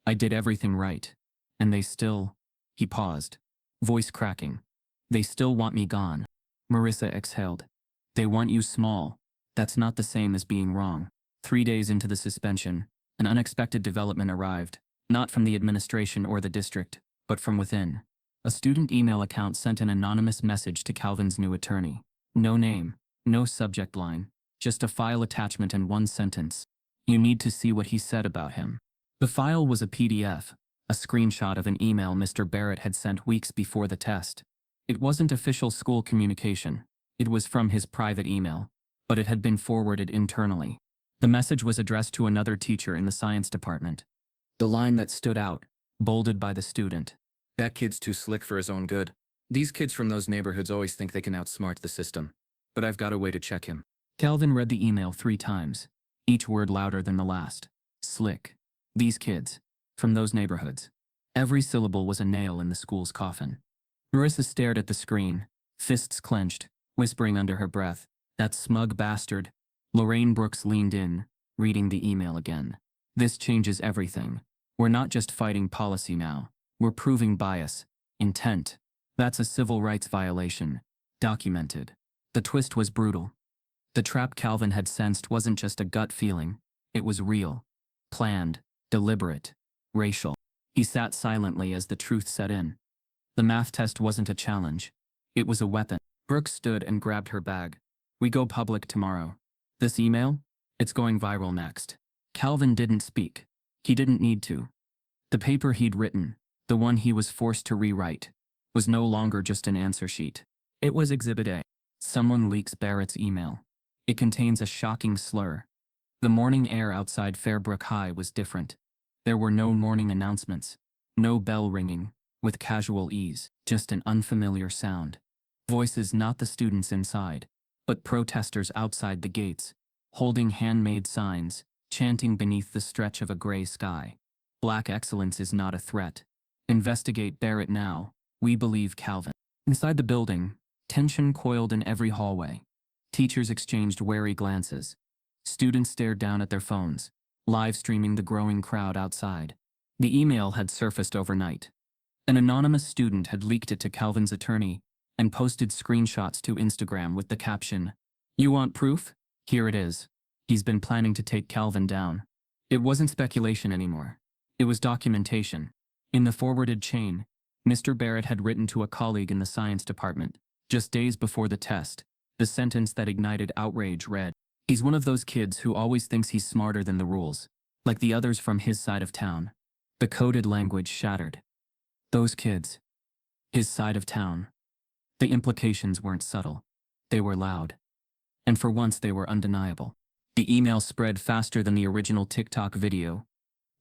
"I did everything right. And they still..." He paused, voice cracking. "They still want me gone." Marissa exhaled. "They want you small. That's not the same as being wrong." 3 days into the suspension, an unexpected development arrived, not from the administration or the district, but from within. A student email account sent an anonymous message to Calvin's new attorney. No name, no subject line, just a file attachment and one sentence. "You need to see what he said about him." The file was a PDF, a screenshot of an email Mr. Barrett had sent weeks before the test. It wasn't official school communication. It was from his private email, but it had been forwarded internally. The message was addressed to another teacher in the science department. The line that stood out, bolded by the student: "That kid's too slick for his own good. These kids from those neighborhoods always think they can outsmart the system. But I've got a way to check him." Calvin read the email 3 times, each word louder than the last. Slick. These kids. From those neighborhoods. Every syllable was a nail in the school's coffin. Marissa stared at the screen, fists clenched, whispering under her breath, "That smug bastard." Lorraine Brooks leaned in, reading the email again. "This changes everything. We're not just fighting policy now. We're proving bias, intent. That's a civil rights violation. Documented." The twist was brutal. The trap Calvin had sensed wasn't just a gut feeling. It was real. Planned. Deliberate. Racial. He sat silently as the truth set in. The math test wasn't a challenge. It was a weapon. Brooks stood and grabbed her bag. "We go public tomorrow. This email? It's going viral next." Calvin didn't speak. He didn't need to. The paper he'd written, the one he was forced to rewrite, was no longer just an answer sheet. It was Exhibit A. Someone leaks Barrett's email. It contains a shocking slur. The morning air outside Fairbrook High was different. There were no morning announcements, no bell ringing, with casual ease, just an unfamiliar sound. Voices not the students inside, but protesters outside the gates, holding handmade signs, chanting beneath the stretch of a gray sky. "Black excellence is not a threat. Investigate Barrett now. We believe Calvin. Inside the building, tension coiled in every hallway. Teachers exchanged wary glances. Students stared down at their phones, live streaming the growing crowd outside. The email had surfaced overnight. An anonymous student had leaked it to Calvin's attorney and posted screenshots to Instagram with the caption, "You want proof? Here it is." He's been planning to take Calvin down. It wasn't speculation anymore. It was documentation. In the forwarded chain, Mr. Barrett had written to a colleague in the science department, just days before the test. The sentence that ignited outrage read, "He's one of those kids who always thinks he's smarter than the rules, like the others from his side of town." The coded language shattered. Those kids. His side of town. The implications weren't subtle. They were loud. And for once they were undeniable. The email spread faster than the original TikTok video.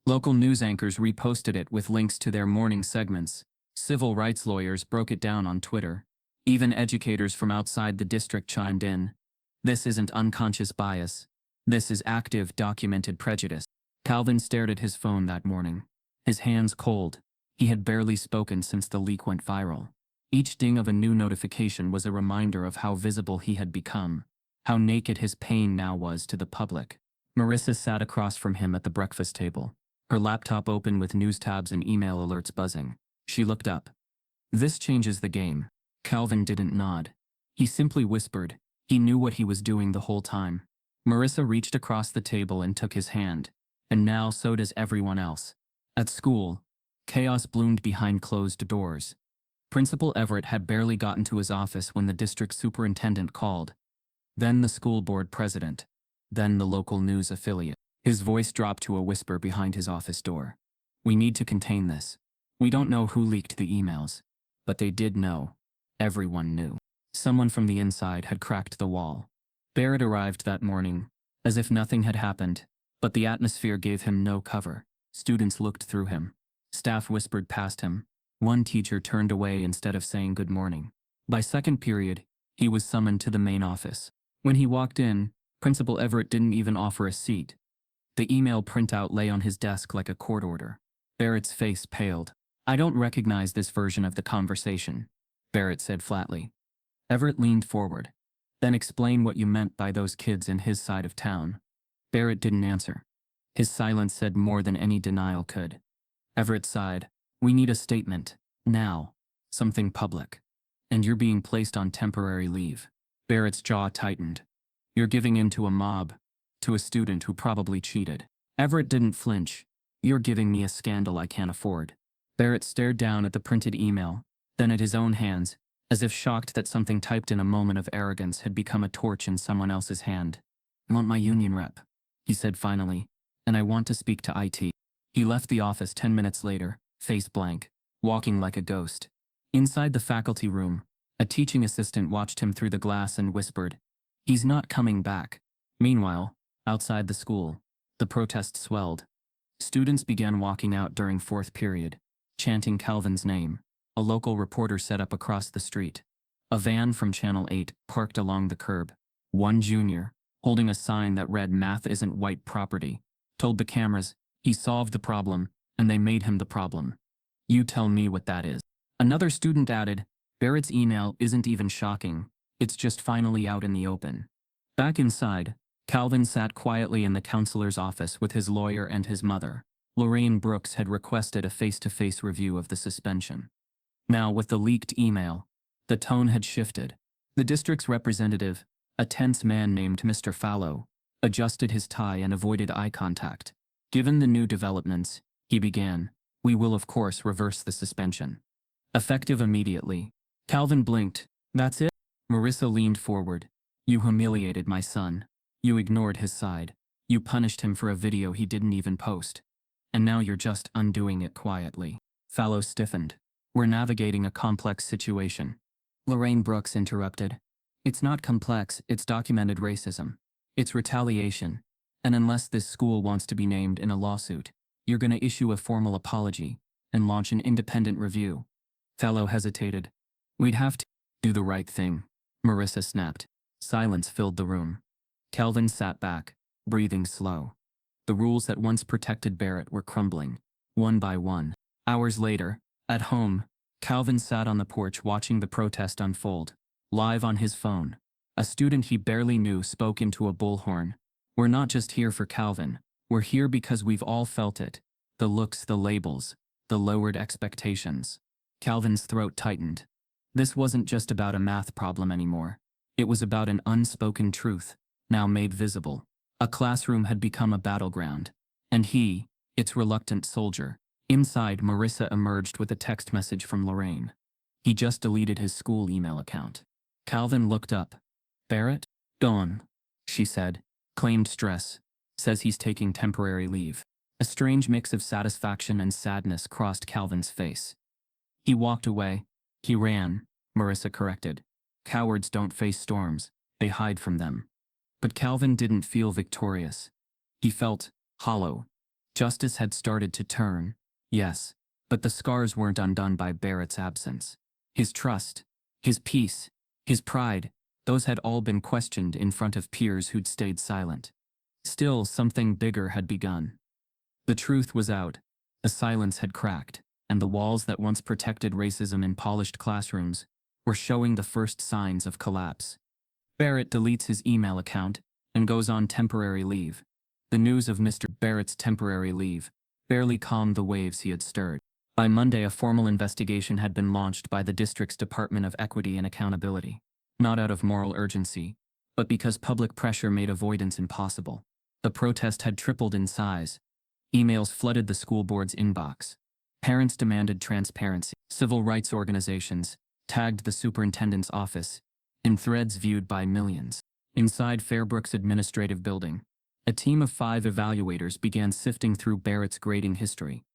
Local news anchors reposted it with links to their morning segments. Civil rights lawyers broke it down on Twitter. Even educators from outside the district chimed in. This isn't unconscious bias. This is active, documented prejudice. Calvin stared at his phone that morning, his hands cold. He had barely spoken since the leak went viral. Each ding of a new notification was a reminder of how visible he had become, how naked his pain now was to the public. Marissa sat across from him at the breakfast table, her laptop open with news tabs and email alerts buzzing. She looked up. "This changes the game." Calvin didn't nod. He simply whispered. He knew what he was doing the whole time. Marissa reached across the table and took his hand, and now so does everyone else. At school, chaos bloomed behind closed doors. Principal Everett had barely gotten to his office when the district superintendent called. Then the school board president. Then the local news affiliate. His voice dropped to a whisper behind his office door. "We need to contain this. We don't know who leaked the emails, but they did know. Everyone knew. Someone from the inside had cracked the wall." Barrett arrived that morning, as if nothing had happened, but the atmosphere gave him no cover. Students looked through him. Staff whispered past him. One teacher turned away instead of saying good morning. By second period, he was summoned to the main office. When he walked in, Principal Everett didn't even offer a seat. The email printout lay on his desk like a court order. Barrett's face paled. "I don't recognize this version of the conversation," Barrett said flatly. Everett leaned forward. "Then explain what you meant by those kids in his side of town." Barrett didn't answer. His silence said more than any denial could. Everett sighed. "We need a statement. Now. Something public. And you're being placed on temporary leave." Barrett's jaw tightened. "You're giving in to a mob. To a student who probably cheated." Everett didn't flinch. "You're giving me a scandal I can't afford." Barrett stared down at the printed email, then at his own hands, as if shocked that something typed in a moment of arrogance had become a torch in someone else's hand. "I want my union rep," he said finally, "and I want to speak to IT." He left the office 10 minutes later, face blank, walking like a ghost. Inside the faculty room, a teaching assistant watched him through the glass and whispered, "He's not coming back." Meanwhile, outside the school, the protest swelled. Students began walking out during fourth period, chanting Calvin's name. A local reporter set up across the street. A van from Channel 8 parked along the curb. One junior, holding a sign that read "Math isn't white property," told the cameras he solved the problem and they made him the problem. "You tell me what that is." Another student added, "Barrett's email isn't even shocking. It's just finally out in the open." Back inside, Calvin sat quietly in the counselor's office with his lawyer and his mother. Lorraine Brooks had requested a face-to-face review of the suspension. Now, with the leaked email, the tone had shifted. The district's representative, a tense man named Mr. Fallow, adjusted his tie and avoided eye contact. "Given the new developments," he began, "we will of course reverse the suspension. Effective immediately." Calvin blinked. "That's it?" Marissa leaned forward. "You humiliated my son. You ignored his side. You punished him for a video he didn't even post. And now you're just undoing it quietly." Fallow stiffened. "We're navigating a complex situation." Lorraine Brooks interrupted. "It's not complex, it's documented racism. It's retaliation. And unless this school wants to be named in a lawsuit, you're going to issue a formal apology and launch an independent review." Fallow hesitated. "We'd have to do the right thing," Marissa snapped. Silence filled the room. Calvin sat back, breathing slow. The rules that once protected Barrett were crumbling, one by one. Hours later, at home, Calvin sat on the porch watching the protest unfold, live on his phone. A student he barely knew spoke into a bullhorn. "We're not just here for Calvin. We're here because we've all felt it. The looks, the labels, the lowered expectations." Calvin's throat tightened. This wasn't just about a math problem anymore. It was about an unspoken truth, now made visible. A classroom had become a battleground. And he, its reluctant soldier. Inside, Marissa emerged with a text message from Lorraine. He just deleted his school email account. Calvin looked up. "Barrett? Gone," she said. "Claimed stress. Says he's taking temporary leave." A strange mix of satisfaction and sadness crossed Calvin's face. He walked away. "He ran," Marissa corrected. "Cowards don't face storms, they hide from them." But Calvin didn't feel victorious. He felt hollow. Justice had started to turn, yes, but the scars weren't undone by Barrett's absence. His trust, his peace, his pride, those had all been questioned in front of peers who'd stayed silent. Still, something bigger had begun. The truth was out. The silence had cracked, and the walls that once protected racism in polished classrooms were showing the first signs of collapse. Barrett deletes his email account and goes on temporary leave. The news of Mr. Barrett's temporary leave barely calmed the waves he had stirred. By Monday, a formal investigation had been launched by the district's Department of Equity and Accountability, not out of moral urgency, but because public pressure made avoidance impossible. The protest had tripled in size. Emails flooded the school board's inbox. Parents demanded transparency. Civil rights organizations tagged the superintendent's office in threads viewed by millions. Inside Fairbrook's administrative building, a team of 5 evaluators began sifting through Barrett's grading history.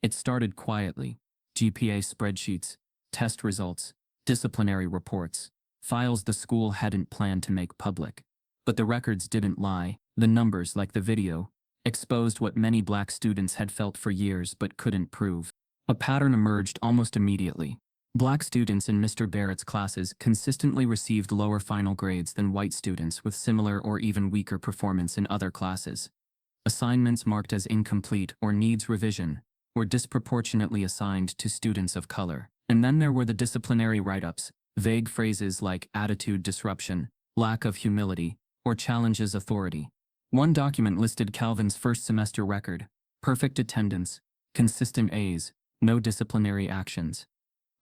It started quietly. GPA spreadsheets, test results, disciplinary reports, files the school hadn't planned to make public. But the records didn't lie. The numbers, like the video, exposed what many black students had felt for years but couldn't prove. A pattern emerged almost immediately. Black students in Mr. Barrett's classes consistently received lower final grades than white students with similar or even weaker performance in other classes. Assignments marked as incomplete or needs revision were disproportionately assigned to students of color. And then there were the disciplinary write-ups, vague phrases like attitude disruption, lack of humility, or challenges authority. One document listed Calvin's first semester record: perfect attendance, consistent A's, no disciplinary actions.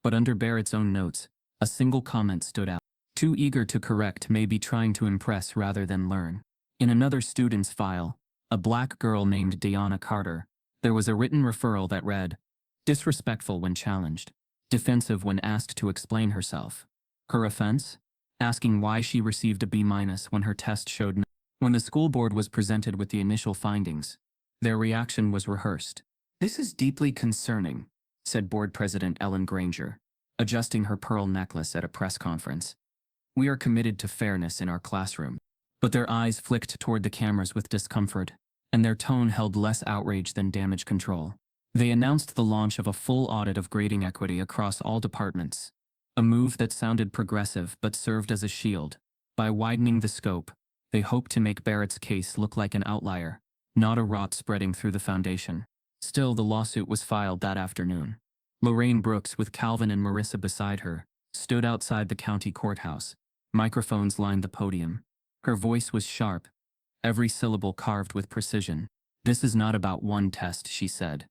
But under Barrett's own notes, a single comment stood out: too eager to correct, maybe trying to impress rather than learn. In another student's file, a black girl named Deanna Carter, there was a written referral that read, disrespectful when challenged, defensive when asked to explain herself. Her offense? Asking why she received a B- when her test showed no. When the school board was presented with the initial findings, their reaction was rehearsed. "This is deeply concerning," said board president Ellen Granger, adjusting her pearl necklace at a press conference. "We are committed to fairness in our classroom." But their eyes flicked toward the cameras with discomfort, and their tone held less outrage than damage control. They announced the launch of a full audit of grading equity across all departments, a move that sounded progressive but served as a shield. By widening the scope, they hoped to make Barrett's case look like an outlier, not a rot spreading through the foundation. Still, the lawsuit was filed that afternoon. Lorraine Brooks, with Calvin and Marissa beside her, stood outside the county courthouse. Microphones lined the podium. Her voice was sharp, every syllable carved with precision. "This is not about one test," she said.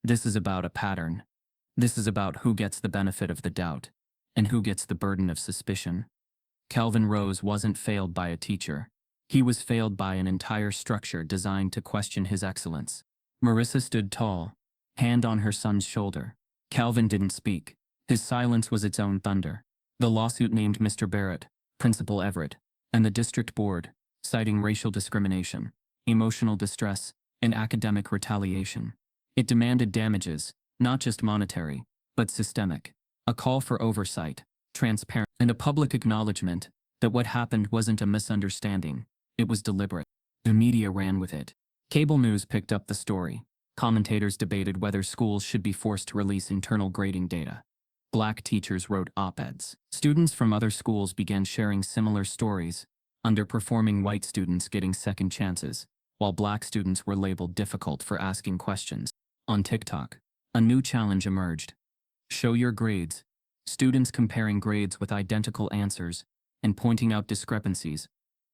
"This is about a pattern. This is about who gets the benefit of the doubt, and who gets the burden of suspicion." Calvin Rose wasn't failed by a teacher. He was failed by an entire structure designed to question his excellence. Marissa stood tall, hand on her son's shoulder. Calvin didn't speak. His silence was its own thunder. The lawsuit named Mr. Barrett, Principal Everett, and the district board, citing racial discrimination, emotional distress, and academic retaliation. It demanded damages, not just monetary, but systemic. A call for oversight, transparency, and a public acknowledgement that what happened wasn't a misunderstanding, it was deliberate. The media ran with it. Cable news picked up the story. Commentators debated whether schools should be forced to release internal grading data. Black teachers wrote op-eds. Students from other schools began sharing similar stories, underperforming white students getting second chances, while black students were labeled difficult for asking questions. On TikTok, a new challenge emerged. Show your grades. Students comparing grades with identical answers and pointing out discrepancies.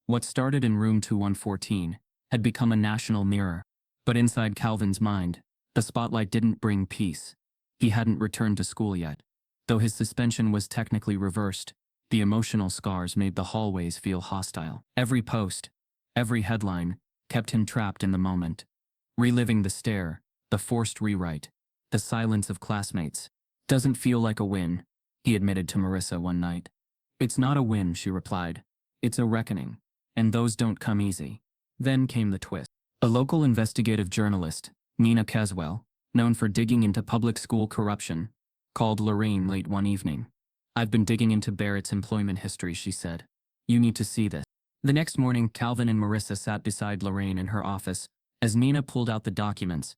What started in room 2114 had become a national mirror. But inside Calvin's mind, the spotlight didn't bring peace. He hadn't returned to school yet. Though his suspension was technically reversed, the emotional scars made the hallways feel hostile. Every post, every headline, kept him trapped in the moment. Reliving the stare, the forced rewrite, the silence of classmates. Doesn't feel like a win, he admitted to Marissa one night. It's not a win, she replied. It's a reckoning. And those don't come easy. Then came the twist. A local investigative journalist, Nina Caswell, known for digging into public school corruption, called Lorraine late one evening. I've been digging into Barrett's employment history, she said. You need to see this. The next morning, Calvin and Marissa sat beside Lorraine in her office as Nina pulled out the documents.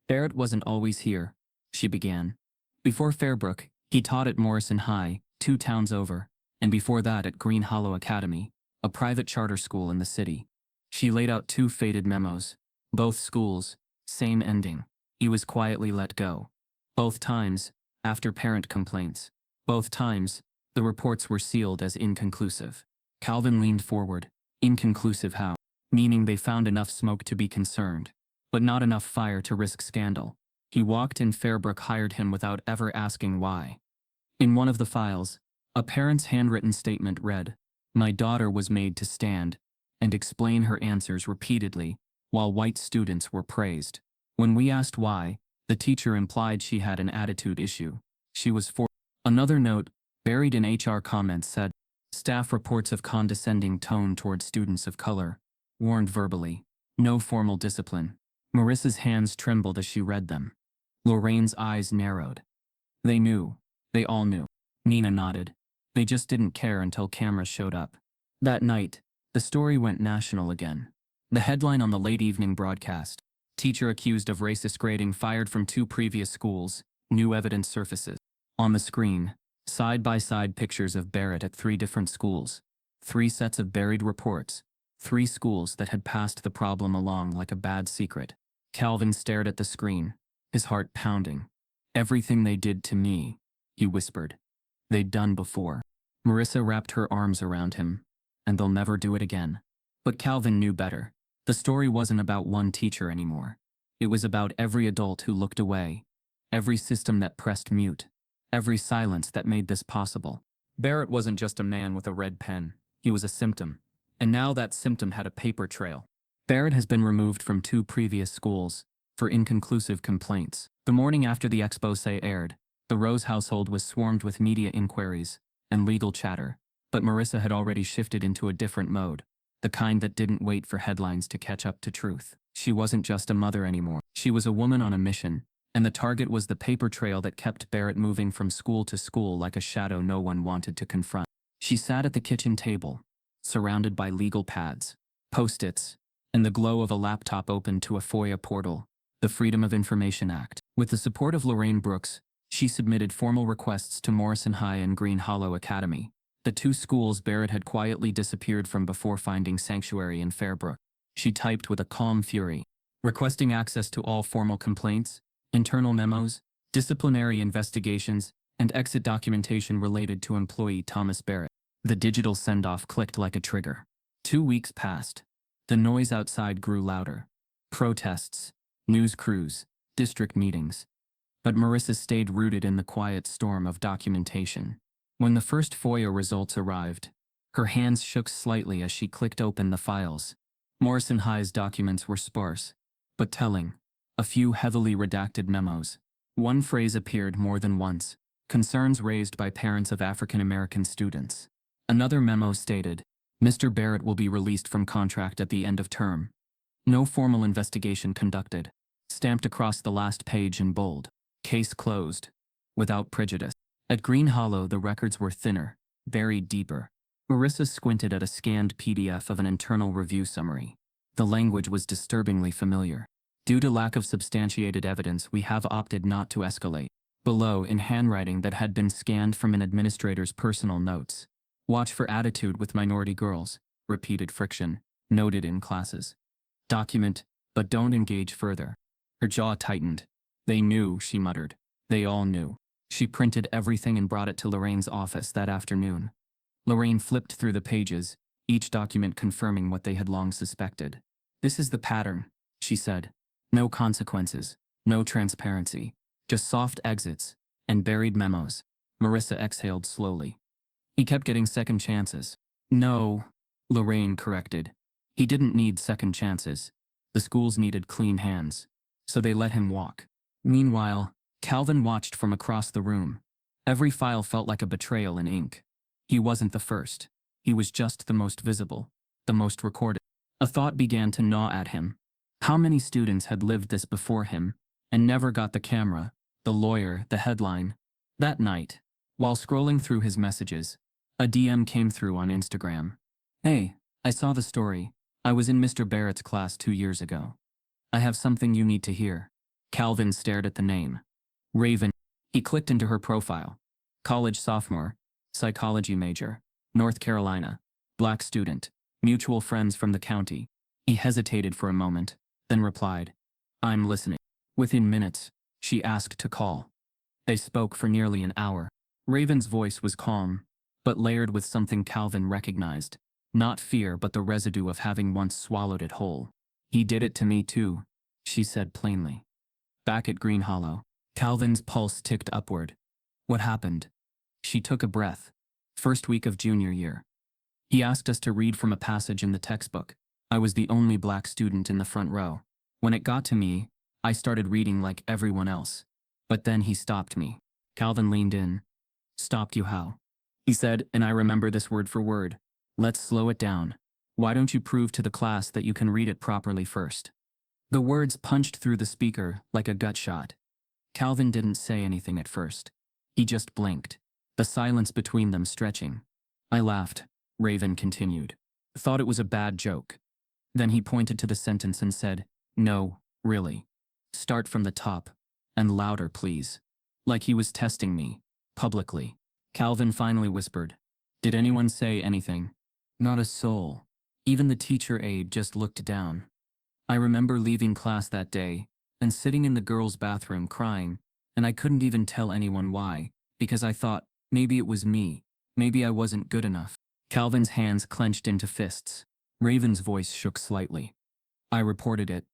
Barrett wasn't always here, she began. Before Fairbrook, he taught at Morrison High, 2 towns over, and before that at Green Hollow Academy, a private charter school in the city. She laid out 2 faded memos. Both schools, same ending. He was quietly let go. Both times, after parent complaints. Both times, the reports were sealed as inconclusive. Calvin leaned forward. Inconclusive how? Meaning they found enough smoke to be concerned, but not enough fire to risk scandal. He walked in. Fairbrook hired him without ever asking why. In one of the files, a parent's handwritten statement read, "My daughter was made to stand and explain her answers repeatedly, while white students were praised. When we asked why, the teacher implied she had an attitude issue. She was for." Another note, buried in HR comments, said, "Staff reports of condescending tone toward students of color. Warned verbally. No formal discipline." Marissa's hands trembled as she read them. Lorraine's eyes narrowed. They knew. They all knew. Nina nodded. They just didn't care until cameras showed up. That night, the story went national again. The headline on the late evening broadcast: teacher accused of racist grading fired from 2 previous schools, new evidence surfaces. On the screen, side-by-side pictures of Barrett at 3 different schools. 3 sets of buried reports. 3 schools that had passed the problem along like a bad secret. Calvin stared at the screen, his heart pounding. "Everything they did to me," he whispered. "They'd done before." Marissa wrapped her arms around him. "And they'll never do it again." But Calvin knew better. The story wasn't about one teacher anymore. It was about every adult who looked away, every system that pressed mute, every silence that made this possible. Barrett wasn't just a man with a red pen. He was a symptom. And now that symptom had a paper trail. Barrett has been removed from 2 previous schools for inconclusive complaints. The morning after the expose aired, the Rose household was swarmed with media inquiries and legal chatter, but Marissa had already shifted into a different mode, the kind that didn't wait for headlines to catch up to truth. She wasn't just a mother anymore. She was a woman on a mission, and the target was the paper trail that kept Barrett moving from school to school like a shadow no one wanted to confront. She sat at the kitchen table, surrounded by legal pads, post-its, and the glow of a laptop open to a FOIA portal, the Freedom of Information Act. With the support of Lorraine Brooks, she submitted formal requests to Morrison High and Green Hollow Academy, the 2 schools Barrett had quietly disappeared from before finding sanctuary in Fairbrook. She typed with a calm fury, requesting access to all formal complaints, internal memos, disciplinary investigations, and exit documentation related to employee Thomas Barrett. The digital send-off clicked like a trigger. 2 weeks passed. The noise outside grew louder. Protests, news crews, district meetings. But Marissa stayed rooted in the quiet storm of documentation. When the first FOIA results arrived, her hands shook slightly as she clicked open the files. Morrison High's documents were sparse, but telling. A few heavily redacted memos. One phrase appeared more than once: concerns raised by parents of African American students. Another memo stated, "Mr. Barrett will be released from contract at the end of term." No formal investigation conducted. Stamped across the last page in bold. Case closed. Without prejudice. At Green Hollow, the records were thinner, buried deeper. Marissa squinted at a scanned PDF of an internal review summary. The language was disturbingly familiar. Due to lack of substantiated evidence, we have opted not to escalate. Below, in handwriting that had been scanned from an administrator's personal notes. Watch for attitude with minority girls. Repeated friction. Noted in classes. Document, but don't engage further. Her jaw tightened. They knew, she muttered. They all knew. She printed everything and brought it to Lorraine's office that afternoon. Lorraine flipped through the pages, each document confirming what they had long suspected. "This is the pattern," she said. "No consequences, no transparency, just soft exits and buried memos." Marissa exhaled slowly. "He kept getting second chances." "No," Lorraine corrected. "He didn't need second chances. The schools needed clean hands. So they let him walk." Meanwhile, Calvin watched from across the room. Every file felt like a betrayal in ink. He wasn't the first. He was just the most visible, the most recorded. A thought began to gnaw at him. How many students had lived this before him and never got the camera, the lawyer, the headline? That night, while scrolling through his messages, a DM came through on Instagram. "Hey, I saw the story. I was in Mr. Barrett's class 2 years ago. I have something you need to hear." Calvin stared at the name. Raven. He clicked into her profile. College sophomore, psychology major, North Carolina, black student, mutual friends from the county. He hesitated for a moment, then replied, "I'm listening." Within minutes, she asked to call. They spoke for nearly an hour. Raven's voice was calm, but layered with something Calvin recognized. Not fear, but the residue of having once swallowed it whole. "He did it to me too," she said plainly. Back at Green Hollow, Calvin's pulse ticked upward. "What happened?" She took a breath. "First week of junior year. He asked us to read from a passage in the textbook. I was the only black student in the front row. When it got to me, I started reading like everyone else. But then he stopped me." Calvin leaned in. "Stopped you how?" He said, and I remember this word for word. "Let's slow it down. Why don't you prove to the class that you can read it properly first?" The words punched through the speaker like a gut shot. Calvin didn't say anything at first. He just blinked, the silence between them stretching. "I laughed," Raven continued. "Thought it was a bad joke. Then he pointed to the sentence and said, 'No, really. Start from the top. And louder, please.' Like he was testing me, publicly." Calvin finally whispered, "Did anyone say anything?" "Not a soul. Even the teacher aide just looked down." I remember leaving class that day and sitting in the girls' bathroom crying, and I couldn't even tell anyone why, because I thought, maybe it was me, maybe I wasn't good enough. Calvin's hands clenched into fists. Raven's voice shook slightly. "I reported it.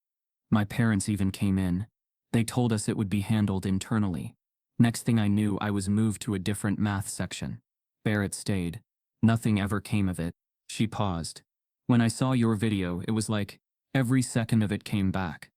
My parents even came in. They told us it would be handled internally. Next thing I knew, I was moved to a different math section. Barrett stayed. Nothing ever came of it." She paused. "When I saw your video, it was like every second of it came back.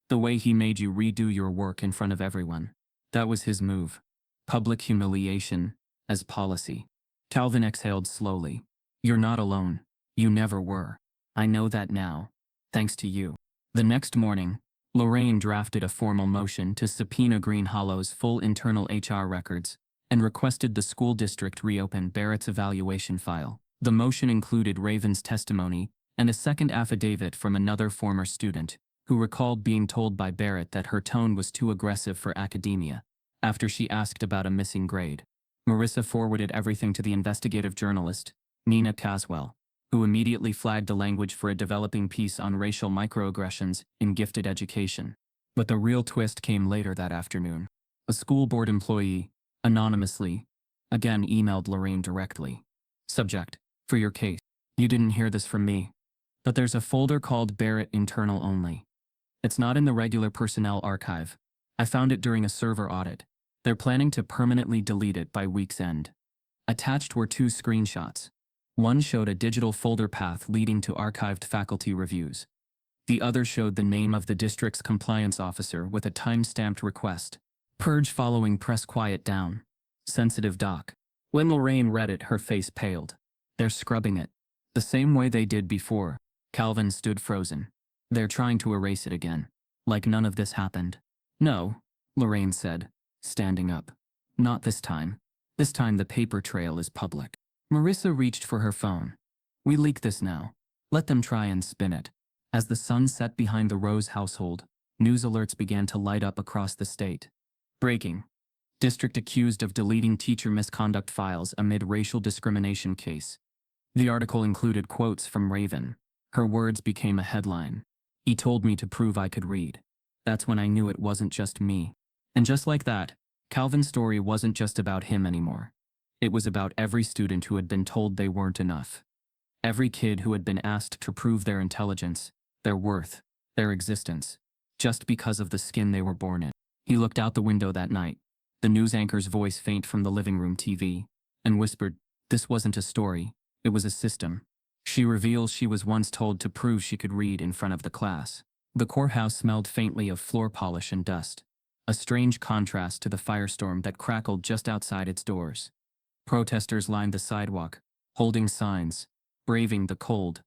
The way he made you redo your work in front of everyone. That was his move. Public humiliation as policy." Calvin exhaled slowly. "You're not alone. You never were. I know that now. Thanks to you." The next morning, Lorraine drafted a formal motion to subpoena Green Hollow's full internal HR records and requested the school district reopen Barrett's evaluation file. The motion included Raven's testimony and a second affidavit from another former student, who recalled being told by Barrett that her tone was too aggressive for academia, after she asked about a missing grade. Marissa forwarded everything to the investigative journalist, Nina Caswell, who immediately flagged the language for a developing piece on racial microaggressions in gifted education. But the real twist came later that afternoon. A school board employee, anonymously, again emailed Lorraine directly. "Subject: For your case. You didn't hear this from me, but there's a folder called Barrett Internal Only. It's not in the regular personnel archive. I found it during a server audit. They're planning to permanently delete it by week's end." Attached were 2 screenshots. One showed a digital folder path leading to archived faculty reviews. The other showed the name of the district's compliance officer with a time-stamped request. "Purge following press quiet down. Sensitive doc." When Lorraine read it, her face paled. "They're scrubbing it. The same way they did before." Calvin stood frozen. "They're trying to erase it again. Like none of this happened." "No," Lorraine said, standing up. "Not this time. This time the paper trail is public." Marissa reached for her phone. "We leak this now. Let them try and spin it." As the sun set behind the Rose household, news alerts began to light up across the state. Breaking: District accused of deleting teacher misconduct files amid racial discrimination case. The article included quotes from Raven. Her words became a headline. "He told me to prove I could read. That's when I knew it wasn't just me." And just like that, Calvin's story wasn't just about him anymore. It was about every student who had been told they weren't enough. Every kid who had been asked to prove their intelligence, their worth, their existence, just because of the skin they were born in. He looked out the window that night, the news anchor's voice faint from the living room TV, and whispered, "This wasn't a story, it was a system." She reveals she was once told to prove she could read in front of the class. The courthouse smelled faintly of floor polish and dust, a strange contrast to the firestorm that crackled just outside its doors. Protesters lined the sidewalk, holding signs, braving the cold,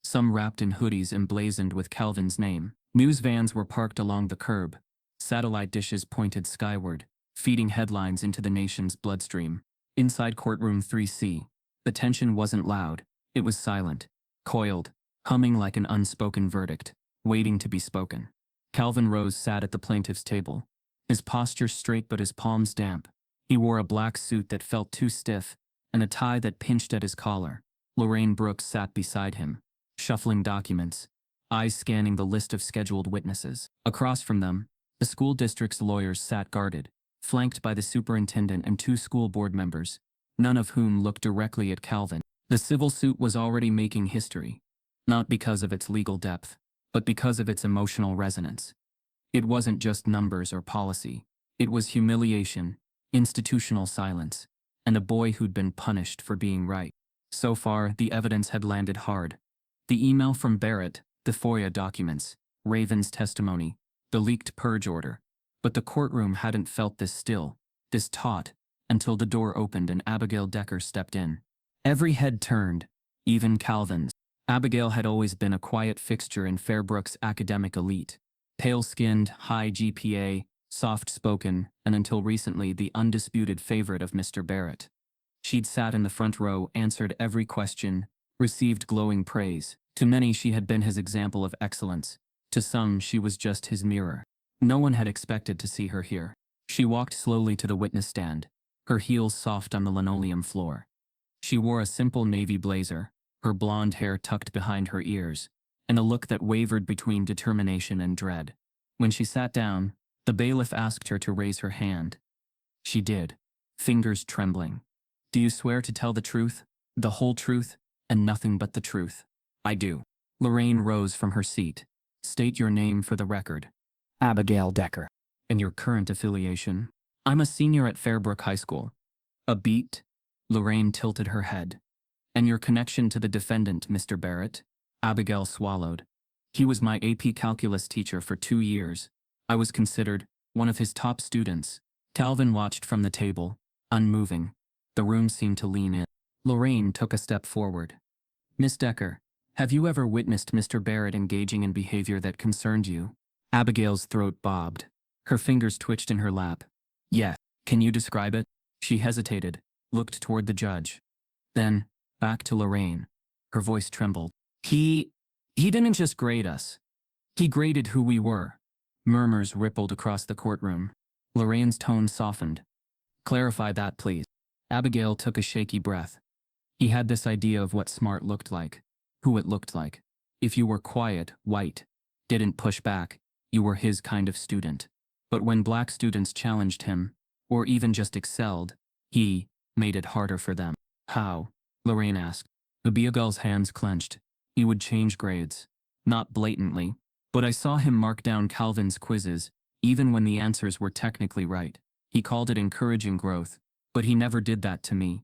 some wrapped in hoodies emblazoned with Calvin's name. News vans were parked along the curb, satellite dishes pointed skyward, feeding headlines into the nation's bloodstream. Inside courtroom 3C, the tension wasn't loud, it was silent, coiled, humming like an unspoken verdict, waiting to be spoken. Calvin Rose sat at the plaintiff's table, his posture straight but his palms damp. He wore a black suit that felt too stiff, and a tie that pinched at his collar. Lorraine Brooks sat beside him, shuffling documents, eyes scanning the list of scheduled witnesses. Across from them, the school district's lawyers sat guarded, flanked by the superintendent and two school board members, none of whom looked directly at Calvin. The civil suit was already making history, not because of its legal depth, but because of its emotional resonance. It wasn't just numbers or policy. It was humiliation, institutional silence, and a boy who'd been punished for being right. So far, the evidence had landed hard. The email from Barrett, the FOIA documents, Raven's testimony, the leaked purge order. But the courtroom hadn't felt this still, this taut, until the door opened and Abigail Decker stepped in. Every head turned, even Calvin's. Abigail had always been a quiet fixture in Fairbrook's academic elite. Pale-skinned, high GPA, soft-spoken, and until recently the undisputed favorite of Mr. Barrett. She'd sat in the front row, answered every question, received glowing praise. To many she had been his example of excellence. To some she was just his mirror. No one had expected to see her here. She walked slowly to the witness stand, her heels soft on the linoleum floor. She wore a simple navy blazer, her blonde hair tucked behind her ears, and a look that wavered between determination and dread. When she sat down, the bailiff asked her to raise her hand. She did, fingers trembling. "Do you swear to tell the truth, the whole truth, and nothing but the truth?" "I do." Lorraine rose from her seat. "State your name for the record." Abigail Decker. "And your current affiliation?" "I'm a senior at Fairbrook High School." "A beat?" Lorraine tilted her head. "And your connection to the defendant, Mr. Barrett?" Abigail swallowed. "He was my AP calculus teacher for 2 years. I was considered one of his top students." Calvin watched from the table, unmoving. The room seemed to lean in. Lorraine took a step forward. "Miss Decker, have you ever witnessed Mr. Barrett engaging in behavior that concerned you?" Abigail's throat bobbed. Her fingers twitched in her lap. "Yes." "Can you describe it?" She hesitated, looked toward the judge. Then, back to Lorraine. Her voice trembled. He didn't just grade us. He graded who we were." Murmurs rippled across the courtroom. Lorraine's tone softened. "Clarify that, please." Abigail took a shaky breath. "He had this idea of what smart looked like, who it looked like. If you were quiet, white, didn't push back, you were his kind of student. But when black students challenged him, or even just excelled, he made it harder for them." "How?" Lorraine asked. Abigail's hands clenched. "He would change grades. Not blatantly, but I saw him mark down Calvin's quizzes, even when the answers were technically right. He called it encouraging growth, but he never did that to me."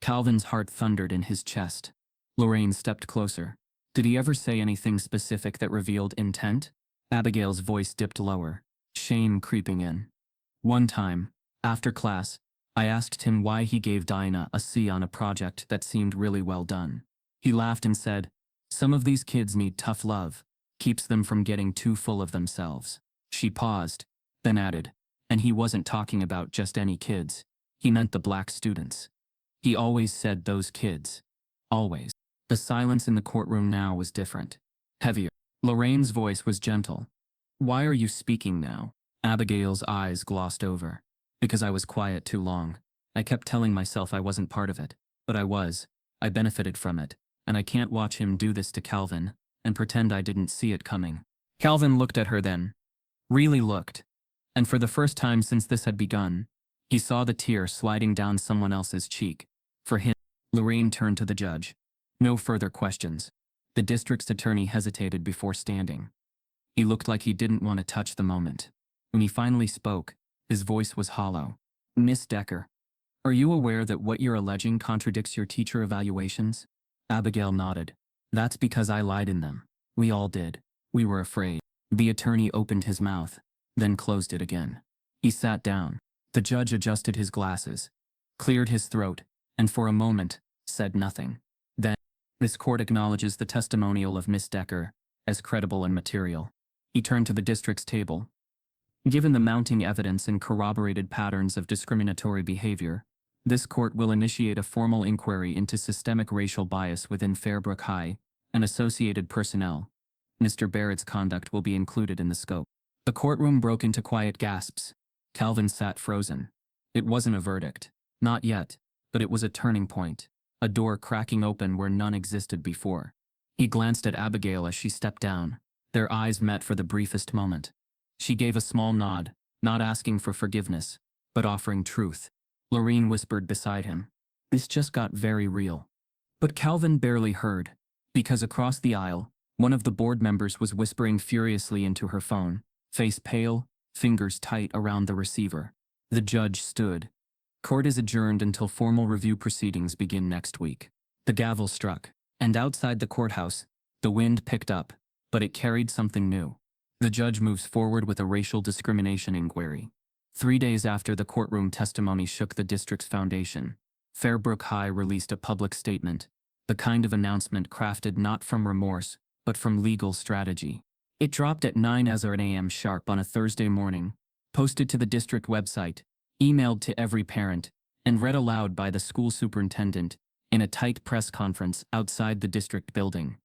Calvin's heart thundered in his chest. Lorraine stepped closer. "Did he ever say anything specific that revealed intent?" Abigail's voice dipped lower, shame creeping in. "One time, after class, I asked him why he gave Dinah a C on a project that seemed really well done. He laughed and said, 'Some of these kids need tough love. Keeps them from getting too full of themselves.'" She paused, then added, "And he wasn't talking about just any kids. He meant the black students. He always said those kids. Always." The silence in the courtroom now was different, heavier. Lorraine's voice was gentle. "Why are you speaking now?" Abigail's eyes glossed over. "Because I was quiet too long. I kept telling myself I wasn't part of it. But I was. I benefited from it. And I can't watch him do this to Calvin and pretend I didn't see it coming." Calvin looked at her then. Really looked. And for the first time since this had begun, He saw the tear sliding down someone else's cheek. For him, Lorraine turned to the judge. No further questions. The district's attorney hesitated before standing. He looked like he didn't want to touch the moment. When he finally spoke, his voice was hollow. Miss Decker, are you aware that what you're alleging contradicts your teacher evaluations? Abigail nodded. That's because I lied in them. We all did. We were afraid. The attorney opened his mouth, then closed it again. He sat down. The judge adjusted his glasses, cleared his throat, and for a moment, said nothing. Then, this court acknowledges the testimonial of Miss Decker as credible and material. He turned to the district's table. Given the mounting evidence and corroborated patterns of discriminatory behavior, this court will initiate a formal inquiry into systemic racial bias within Fairbrook High and associated personnel. Mr. Barrett's conduct will be included in the scope. The courtroom broke into quiet gasps. Calvin sat frozen. It wasn't a verdict. Not yet, but it was a turning point, a door cracking open where none existed before. He glanced at Abigail as she stepped down. Their eyes met for the briefest moment. She gave a small nod, not asking for forgiveness, but offering truth. Lorraine whispered beside him. This just got very real. But Calvin barely heard, because across the aisle, one of the board members was whispering furiously into her phone, face pale, fingers tight around the receiver. The judge stood. Court is adjourned until formal review proceedings begin next week. The gavel struck, and outside the courthouse, the wind picked up, but it carried something new. The judge moves forward with a racial discrimination inquiry. 3 days after the courtroom testimony shook the district's foundation, Fairbrook High released a public statement, the kind of announcement crafted not from remorse, but from legal strategy. It dropped at 9 a.m. sharp on a Thursday morning, posted to the district website, emailed to every parent, and read aloud by the school superintendent in a tight press conference outside the district building.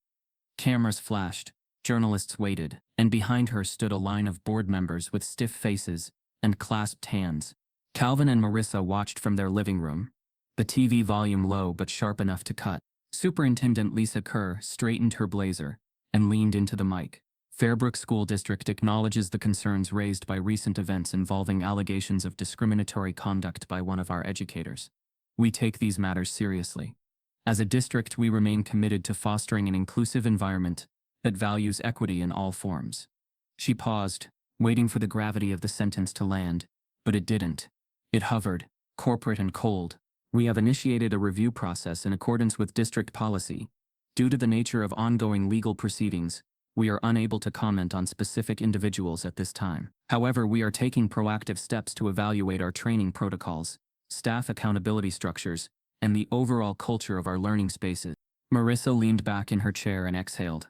Cameras flashed, journalists waited, and behind her stood a line of board members with stiff faces and clasped hands. Calvin and Marissa watched from their living room, the TV volume low but sharp enough to cut. Superintendent Lisa Kerr straightened her blazer and leaned into the mic. Fairbrook School District acknowledges the concerns raised by recent events involving allegations of discriminatory conduct by one of our educators. We take these matters seriously. As a district, we remain committed to fostering an inclusive environment that values equity in all forms. She paused, waiting for the gravity of the sentence to land, but it didn't. It hovered, corporate and cold. We have initiated a review process in accordance with district policy. Due to the nature of ongoing legal proceedings, we are unable to comment on specific individuals at this time. However, we are taking proactive steps to evaluate our training protocols, staff accountability structures, and the overall culture of our learning spaces. Marissa leaned back in her chair and exhaled,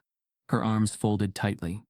her arms folded tightly.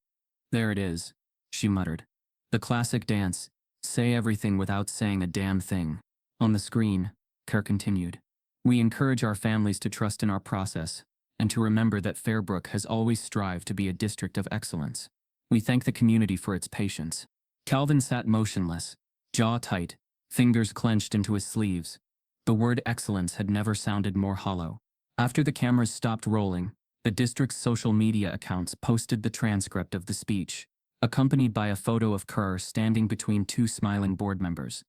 There it is, she muttered. The classic dance, say everything without saying a damn thing. On the screen, Kerr continued. We encourage our families to trust in our process, and to remember that Fairbrook has always strived to be a district of excellence. We thank the community for its patience. Calvin sat motionless, jaw tight, fingers clenched into his sleeves. The word excellence had never sounded more hollow. After the cameras stopped rolling, the district's social media accounts posted the transcript of the speech, accompanied by a photo of Kerr standing between two smiling board members.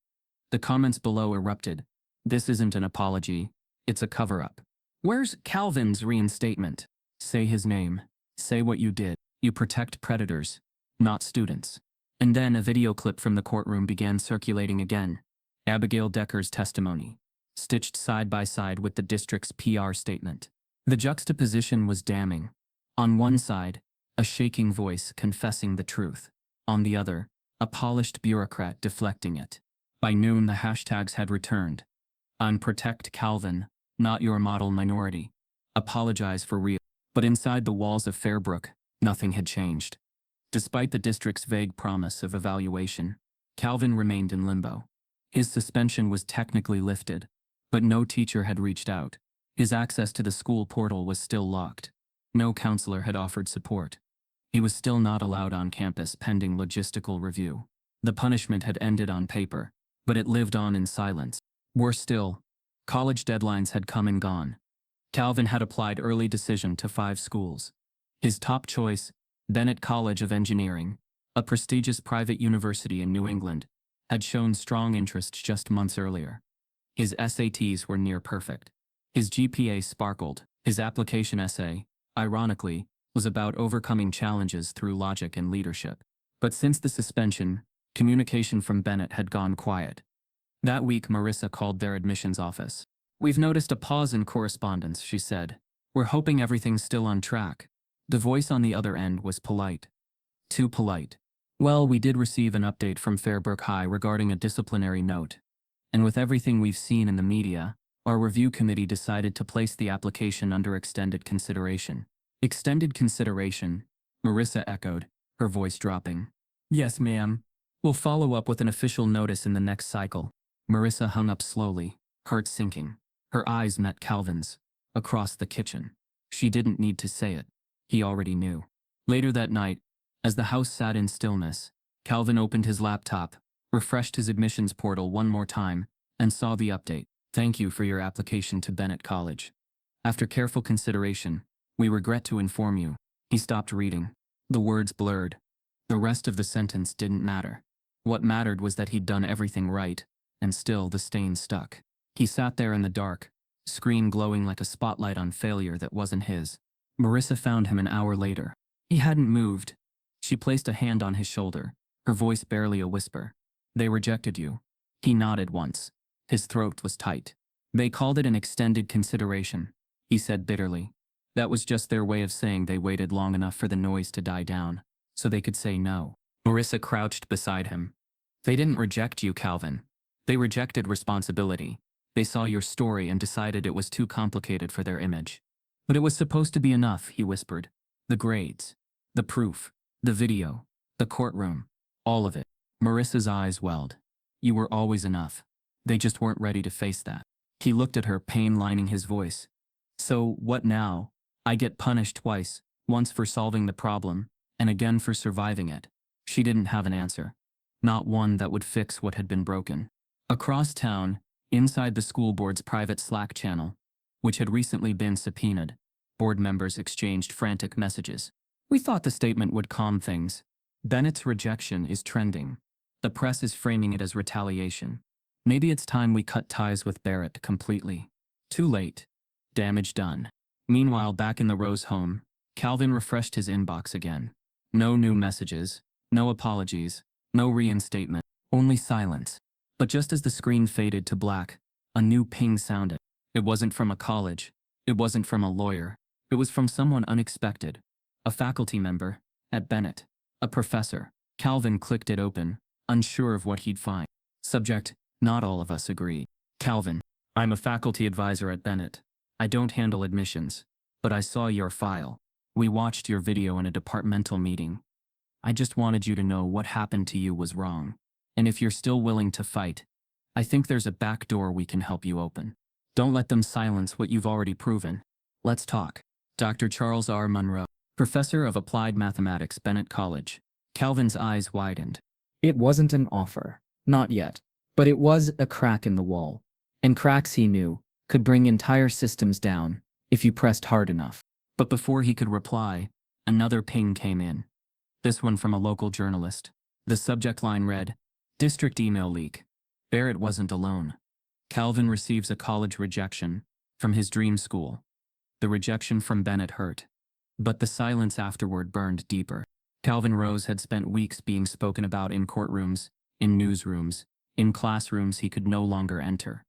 The comments below erupted. This isn't an apology, it's a cover-up. Where's Calvin's reinstatement? Say his name. Say what you did. You protect predators, not students. And then a video clip from the courtroom began circulating again. Abigail Decker's testimony, stitched side by side with the district's PR statement. The juxtaposition was damning. On one side, a shaking voice confessing the truth. On the other, a polished bureaucrat deflecting it. By noon, the hashtags had returned. Unprotect Calvin, not your model minority. Apologize for real. But inside the walls of Fairbrook, nothing had changed. Despite the district's vague promise of evaluation, Calvin remained in limbo. His suspension was technically lifted, but no teacher had reached out. His access to the school portal was still locked. No counselor had offered support. He was still not allowed on campus pending logistical review. The punishment had ended on paper, but it lived on in silence. Worse still, college deadlines had come and gone. Calvin had applied early decision to 5 schools. His top choice, Bennett College of Engineering, a prestigious private university in New England, had shown strong interest just months earlier. His SATs were near perfect. His GPA sparkled. His application essay, ironically, was about overcoming challenges through logic and leadership. But since the suspension, communication from Bennett had gone quiet. That week, Marissa called their admissions office. "We've noticed a pause in correspondence," she said. "We're hoping everything's still on track." The voice on the other end was polite. Too polite. "Well, we did receive an update from Fairbrook High regarding a disciplinary note. And with everything we've seen in the media, our review committee decided to place the application under extended consideration." "Extended consideration?" Marissa echoed, her voice dropping. "Yes, ma'am. We'll follow up with an official notice in the next cycle." Marissa hung up slowly, heart sinking. Her eyes met Calvin's, across the kitchen. She didn't need to say it. He already knew. Later that night, as the house sat in stillness, Calvin opened his laptop, refreshed his admissions portal one more time, and saw the update. "Thank you for your application to Bennett College. After careful consideration, we regret to inform you." He stopped reading. The words blurred. The rest of the sentence didn't matter. What mattered was that he'd done everything right, and still the stain stuck. He sat there in the dark, screen glowing like a spotlight on failure that wasn't his. Marissa found him an hour later. He hadn't moved. She placed a hand on his shoulder, her voice barely a whisper. "They rejected you." He nodded once. His throat was tight. "They called it an extended consideration," he said bitterly. "That was just their way of saying they waited long enough for the noise to die down, so they could say no." Marissa crouched beside him. "They didn't reject you, Calvin. They rejected responsibility. They saw your story and decided it was too complicated for their image." "But it was supposed to be enough," he whispered. "The grades, the proof, the video, the courtroom, all of it." Marissa's eyes welled. "You were always enough. They just weren't ready to face that." He looked at her, pain lining his voice. "So, what now? I get punished twice, once for solving the problem, and again for surviving it." She didn't have an answer. Not one that would fix what had been broken. Across town, inside the school board's private Slack channel, which had recently been subpoenaed, board members exchanged frantic messages. "We thought the statement would calm things. Bennett's rejection is trending. The press is framing it as retaliation. Maybe it's time we cut ties with Barrett completely." Too late. Damage done. Meanwhile, back in the Rose home, Calvin refreshed his inbox again. No new messages, no apologies, no reinstatement, only silence. But just as the screen faded to black, a new ping sounded. It wasn't from a college. It wasn't from a lawyer. It was from someone unexpected. A faculty member, at Bennett. A professor. Calvin clicked it open, unsure of what he'd find. Subject: "Not all of us agree. Calvin, I'm a faculty advisor at Bennett. I don't handle admissions. But I saw your file. We watched your video in a departmental meeting. I just wanted you to know what happened to you was wrong. And if you're still willing to fight, I think there's a back door we can help you open. Don't let them silence what you've already proven. Let's talk." Dr. Charles R. Monroe, professor of applied mathematics, Bennett College. Calvin's eyes widened. It wasn't an offer. Not yet. But it was a crack in the wall. And cracks, he knew, could bring entire systems down if you pressed hard enough. But before he could reply, another ping came in. This one from a local journalist. The subject line read, "District email leak. Barrett wasn't alone. Calvin receives a college rejection from his dream school." The rejection from Bennett hurt. But the silence afterward burned deeper. Calvin Rose had spent weeks being spoken about in courtrooms, in newsrooms, in classrooms he could no longer enter.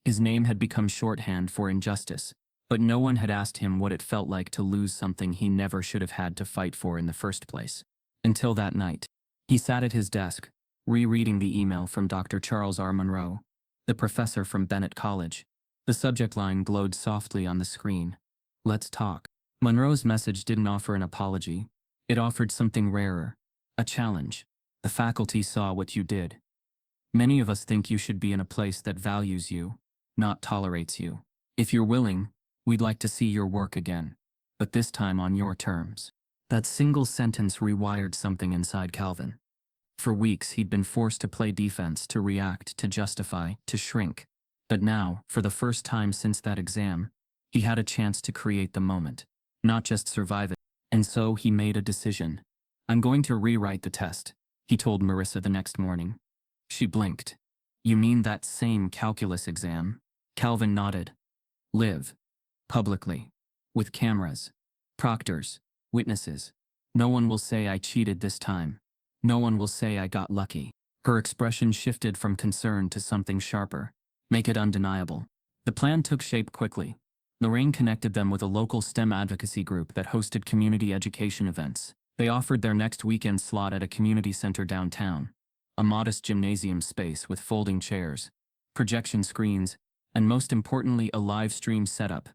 His name had become shorthand for injustice, but no one had asked him what it felt like to lose something he never should have had to fight for in the first place. Until that night. He sat at his desk, rereading the email from Dr. Charles R. Monroe, the professor from Bennett College. The subject line glowed softly on the screen. "Let's talk." Monroe's message didn't offer an apology. It offered something rarer. A challenge. "The faculty saw what you did. Many of us think you should be in a place that values you, not tolerates you. If you're willing, we'd like to see your work again. But this time on your terms." That single sentence rewired something inside Calvin. For weeks he'd been forced to play defense, to react, to justify, to shrink. But now, for the first time since that exam, he had a chance to create the moment, not just survive it. And so he made a decision. "I'm going to rewrite the test," he told Marissa the next morning. She blinked. You mean that same calculus exam? Calvin nodded. Live. Publicly. With cameras. Proctors. Witnesses. No one will say I cheated this time. No one will say I got lucky. Her expression shifted from concern to something sharper. Make it undeniable. The plan took shape quickly. Lorraine connected them with a local STEM advocacy group that hosted community education events. They offered their next weekend slot at a community center downtown, a modest gymnasium space with folding chairs, projection screens, and most importantly, a live stream setup.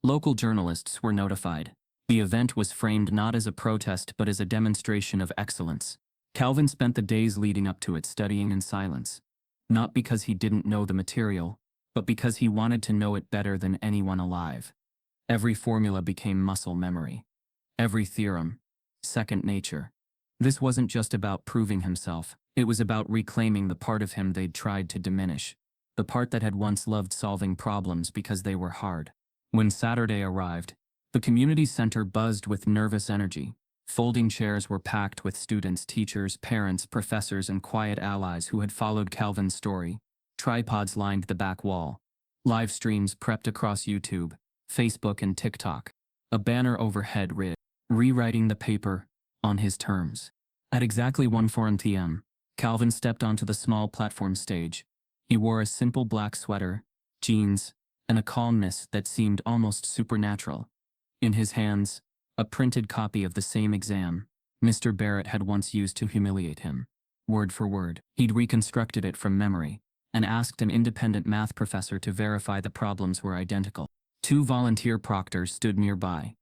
Local journalists were notified. The event was framed not as a protest but as a demonstration of excellence. Calvin spent the days leading up to it studying in silence. Not because he didn't know the material, but because he wanted to know it better than anyone alive. Every formula became muscle memory. Every theorem, second nature. This wasn't just about proving himself, it was about reclaiming the part of him they'd tried to diminish, the part that had once loved solving problems because they were hard. When Saturday arrived, the community center buzzed with nervous energy. Folding chairs were packed with students, teachers, parents, professors, and quiet allies who had followed Calvin's story. Tripods lined the back wall. Live streams prepped across YouTube, Facebook, and TikTok. A banner overhead read, "Rewriting the paper, on his terms." At exactly 1:04 p.m., Calvin stepped onto the small platform stage. He wore a simple black sweater, jeans, and a calmness that seemed almost supernatural. In his hands, a printed copy of the same exam Mr. Barrett had once used to humiliate him. Word for word, he'd reconstructed it from memory and asked an independent math professor to verify the problems were identical. 2 volunteer proctors stood nearby,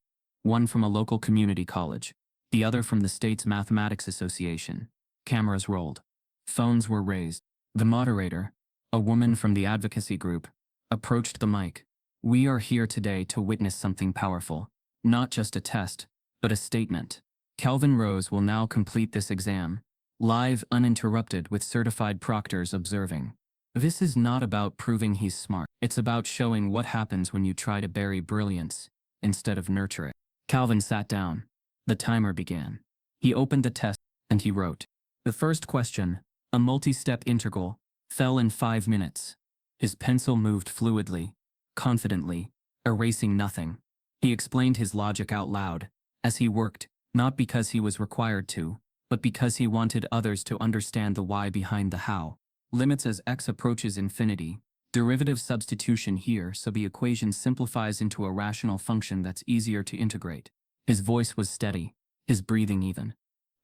one from a local community college, the other from the state's Mathematics Association. Cameras rolled. Phones were raised. The moderator, a woman from the advocacy group, approached the mic. "We are here today to witness something powerful. Not just a test, but a statement. Calvin Rose will now complete this exam, live, uninterrupted, with certified proctors observing. This is not about proving he's smart. It's about showing what happens when you try to bury brilliance instead of nurture it." Calvin sat down. The timer began. He opened the test, and he wrote. The first question, a multi-step integral, fell in 5 minutes. His pencil moved fluidly, confidently, erasing nothing. He explained his logic out loud, as he worked, not because he was required to, but because he wanted others to understand the why behind the how. Limits as x approaches infinity. Derivative substitution here so the equation simplifies into a rational function that's easier to integrate. His voice was steady, his breathing even.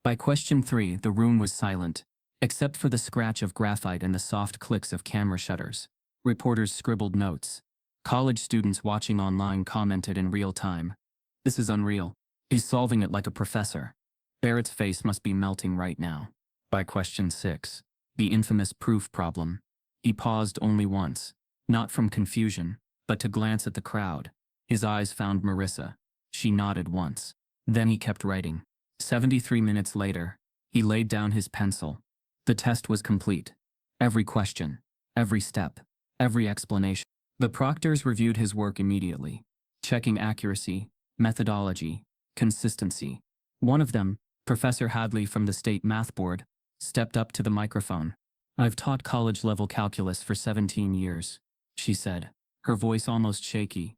By question 3, the room was silent, except for the scratch of graphite and the soft clicks of camera shutters. Reporters scribbled notes. College students watching online commented in real time. This is unreal. He's solving it like a professor. Barrett's face must be melting right now. By question 6, the infamous proof problem. He paused only once, not from confusion, but to glance at the crowd. His eyes found Marissa. She nodded once. Then he kept writing. 73 minutes later, he laid down his pencil. The test was complete. Every question, every step, every explanation. The proctors reviewed his work immediately, checking accuracy, methodology, consistency. One of them, Professor Hadley from the State Math Board, stepped up to the microphone. "I've taught college-level calculus for 17 years, she said, her voice almost shaky.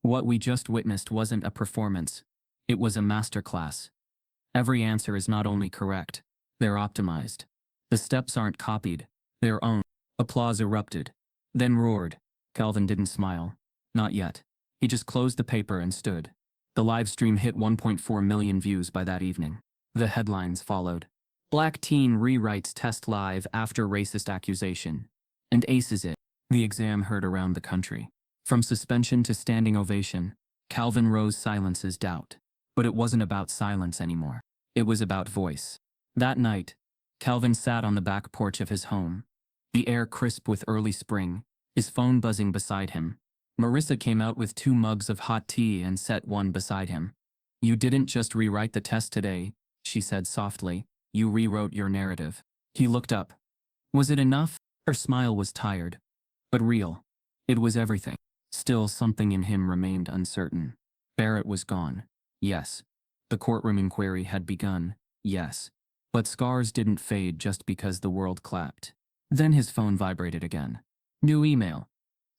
What we just witnessed wasn't a performance. It was a masterclass. Every answer is not only correct, they're optimized. The steps aren't copied, they're owned." Applause erupted, then roared. Calvin didn't smile. Not yet. He just closed the paper and stood. The live stream hit 1.4 million views by that evening. The headlines followed. Black teen rewrites test live after racist accusation. And aces it. The exam heard around the country. From suspension to standing ovation, Calvin Rose silences doubt. But it wasn't about silence anymore. It was about voice. That night, Calvin sat on the back porch of his home. The air crisp with early spring, his phone buzzing beside him. Marissa came out with 2 mugs of hot tea and set one beside him. "You didn't just rewrite the test today," she said softly. "You rewrote your narrative." He looked up. Was it enough? Her smile was tired, but real. It was everything. Still, something in him remained uncertain. Barrett was gone. Yes. The courtroom inquiry had begun. Yes. But scars didn't fade just because the world clapped. Then his phone vibrated again. New email.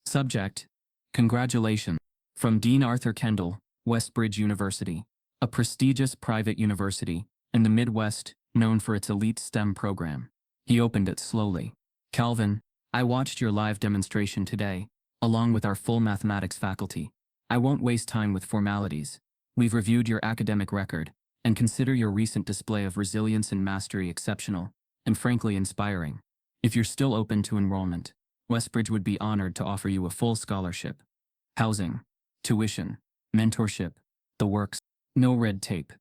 Subject: Congratulations. From Dean Arthur Kendall, Westbridge University, a prestigious private university in the Midwest known for its elite STEM program. He opened it slowly. Calvin, I watched your live demonstration today, along with our full mathematics faculty. I won't waste time with formalities. We've reviewed your academic record and consider your recent display of resilience and mastery exceptional and frankly inspiring. If you're still open to enrollment, Westbridge would be honored to offer you a full scholarship. Housing, tuition, mentorship, the works. No red tape.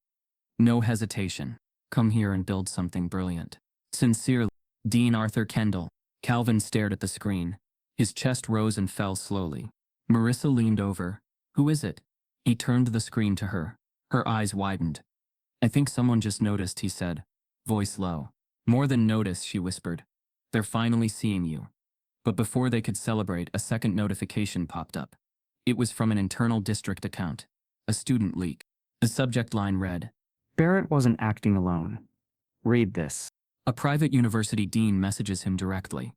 No hesitation. Come here and build something brilliant. Sincerely, Dean Arthur Kendall. Calvin stared at the screen. His chest rose and fell slowly. Marissa leaned over. Who is it? He turned the screen to her. Her eyes widened. I think someone just noticed, he said, voice low. More than notice, she whispered. They're finally seeing you. But before they could celebrate, a second notification popped up. It was from an internal district account. A student leak. The subject line read, Barrett wasn't acting alone. Read this. a private university dean messages him directly.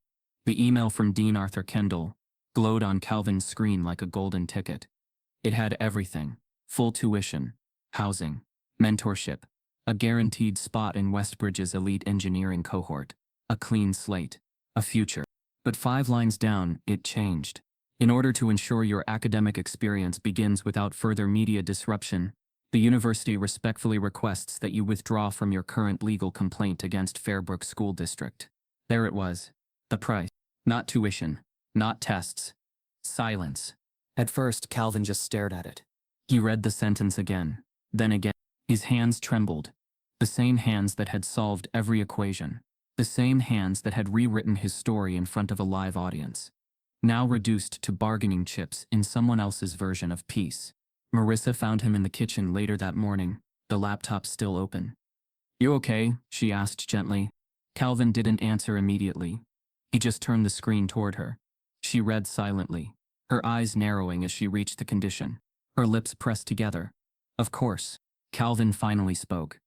The email from Dean Arthur Kendall glowed on Calvin's screen like a golden ticket. It had everything: full tuition, housing, mentorship, a guaranteed spot in Westbridge's elite engineering cohort, a clean slate, a future. But 5 lines down, it changed. In order to ensure your academic experience begins without further media disruption, the university respectfully requests that you withdraw from your current legal complaint against Fairbrook School District. There it was. The price. Not tuition. Not tests. Silence. At first, Calvin just stared at it. He read the sentence again, then again. His hands trembled. The same hands that had solved every equation. The same hands that had rewritten his story in front of a live audience. Now reduced to bargaining chips in someone else's version of peace. Marissa found him in the kitchen later that morning, the laptop still open. You okay? She asked gently. Calvin didn't answer immediately. He just turned the screen toward her. She read silently, her eyes narrowing as she reached the condition, her lips pressed together. Of course. Calvin finally spoke.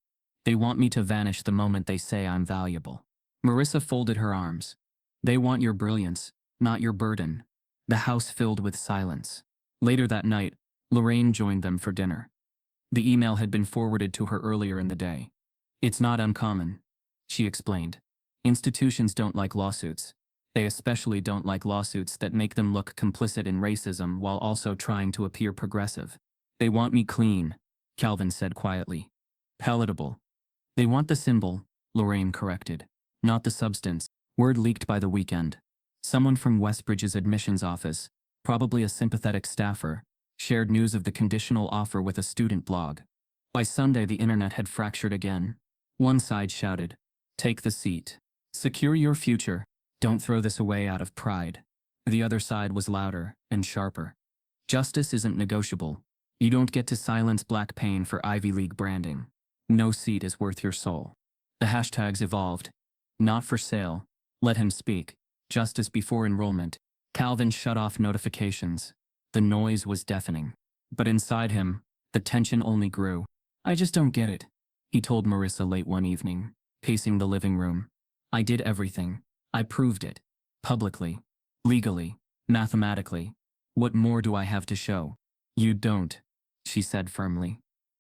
They want me to vanish the moment they say I'm valuable. Marissa folded her arms. They want your brilliance, not your burden. The house filled with silence. Later that night, Lorraine joined them for dinner. The email had been forwarded to her earlier in the day. It's not uncommon, she explained. Institutions don't like lawsuits. They especially don't like lawsuits that make them look complicit in racism while also trying to appear progressive. They want me clean, Calvin said quietly. Palatable. They want the symbol, Lorraine corrected, not the substance. Word leaked by the weekend. Someone from Westbridge's admissions office, probably a sympathetic staffer, shared news of the conditional offer with a student blog. By Sunday, the internet had fractured again. One side shouted, "Take the seat. Secure your future. Don't throw this away out of pride." The other side was louder and sharper. Justice isn't negotiable. You don't get to silence black pain for Ivy League branding. No seat is worth your soul. The hashtags evolved. Not for sale. Let him speak. Justice before enrollment. Calvin shut off notifications. The noise was deafening. But inside him, the tension only grew. I just don't get it, he told Marissa late one evening, pacing the living room. I did everything. I proved it. Publicly. Legally. Mathematically. What more do I have to show? You don't, she said firmly.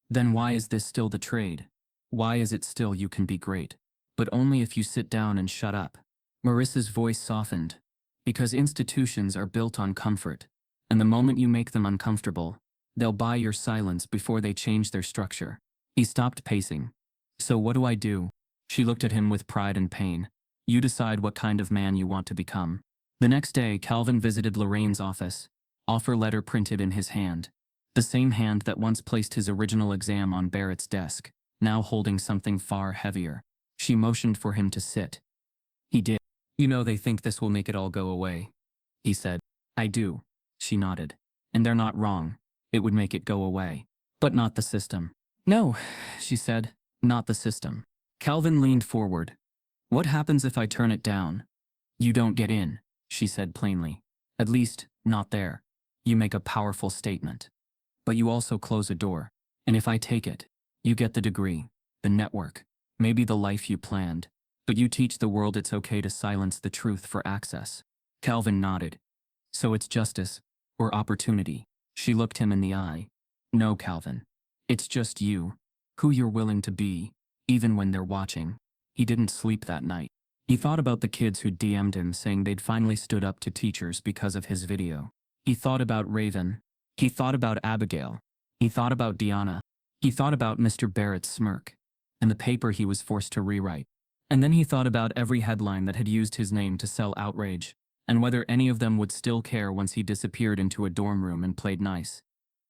Then why is this still the trade? Why is it still you can be great, but only if you sit down and shut up? Marissa's voice softened. Because institutions are built on comfort, and the moment you make them uncomfortable, they'll buy your silence before they change their structure. He stopped pacing. So what do I do? She looked at him with pride and pain. You decide what kind of man you want to become. The next day, Calvin visited Lorraine's office, offer letter printed in his hand. The same hand that once placed his original exam on Barrett's desk, now holding something far heavier. She motioned for him to sit. He did. You know they think this will make it all go away, he said. I do, she nodded. And they're not wrong. It would make it go away. But not the system. No, she said, not the system. Calvin leaned forward. What happens if I turn it down? You don't get in, she said plainly. At least, not there. You make a powerful statement. But you also close a door. And if I take it, you get the degree, the network, maybe the life you planned. But you teach the world it's okay to silence the truth for access. Calvin nodded. So it's justice, or opportunity. She looked him in the eye. No, Calvin. It's just you. Who you're willing to be, even when they're watching. He didn't sleep that night. He thought about the kids who DM'd him saying they'd finally stood up to teachers because of his video. He thought about Raven. He thought about Abigail. He thought about Deanna. He thought about Mr. Barrett's smirk, and the paper he was forced to rewrite. And then he thought about every headline that had used his name to sell outrage, and whether any of them would still care once he disappeared into a dorm room and played nice.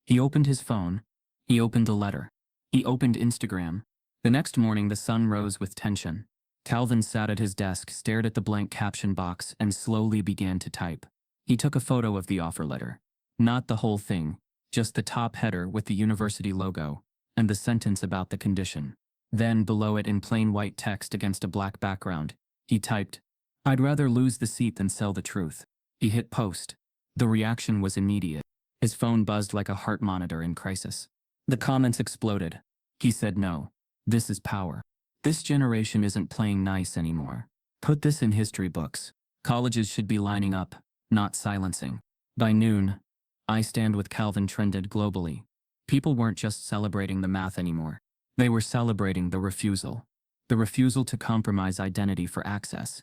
He opened his phone. He opened a letter. He opened Instagram. The next morning the sun rose with tension. Calvin sat at his desk, stared at the blank caption box, and slowly began to type. He took a photo of the offer letter. Not the whole thing, just the top header with the university logo, and the sentence about the condition. Then, below it in plain white text against a black background, he typed, "I'd rather lose the seat than sell the truth." He hit post. The reaction was immediate. His phone buzzed like a heart monitor in crisis. The comments exploded. He said no. This is power. This generation isn't playing nice anymore. Put this in history books. Colleges should be lining up, not silencing. By noon, I Stand with Calvin trended globally. People weren't just celebrating the math anymore. They were celebrating the refusal. The refusal to compromise identity for access.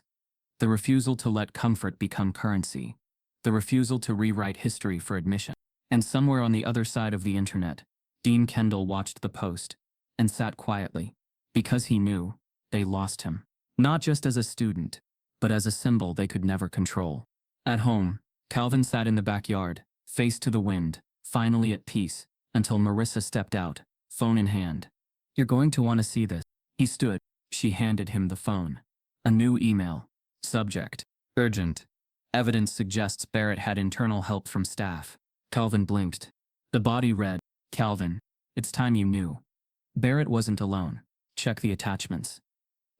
The refusal to let comfort become currency. The refusal to rewrite history for admission. And somewhere on the other side of the internet, Dean Kendall watched the post and sat quietly, because he knew they lost him. Not just as a student, but as a symbol they could never control. At home, Calvin sat in the backyard, face to the wind, finally at peace, until Marissa stepped out, phone in hand. "You're going to want to see this." He stood. She handed him the phone. A new email. Subject: urgent. Evidence suggests Barrett had internal help from staff. Calvin blinked. The body read, "Calvin, it's time you knew." Barrett wasn't alone. Check the attachments.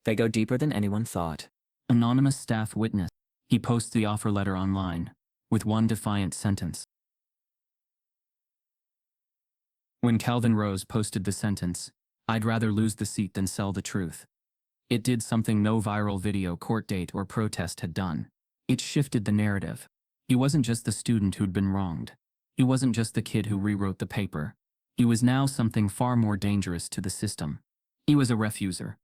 They go deeper than anyone thought. Anonymous staff witness. He posts the offer letter online, with one defiant sentence. When Calvin Rose posted the sentence, "I'd rather lose the seat than sell the truth," it did something no viral video, court date, or protest had done. It shifted the narrative. He wasn't just the student who'd been wronged. He wasn't just the kid who rewrote the paper. He was now something far more dangerous to the system. He was a refuser.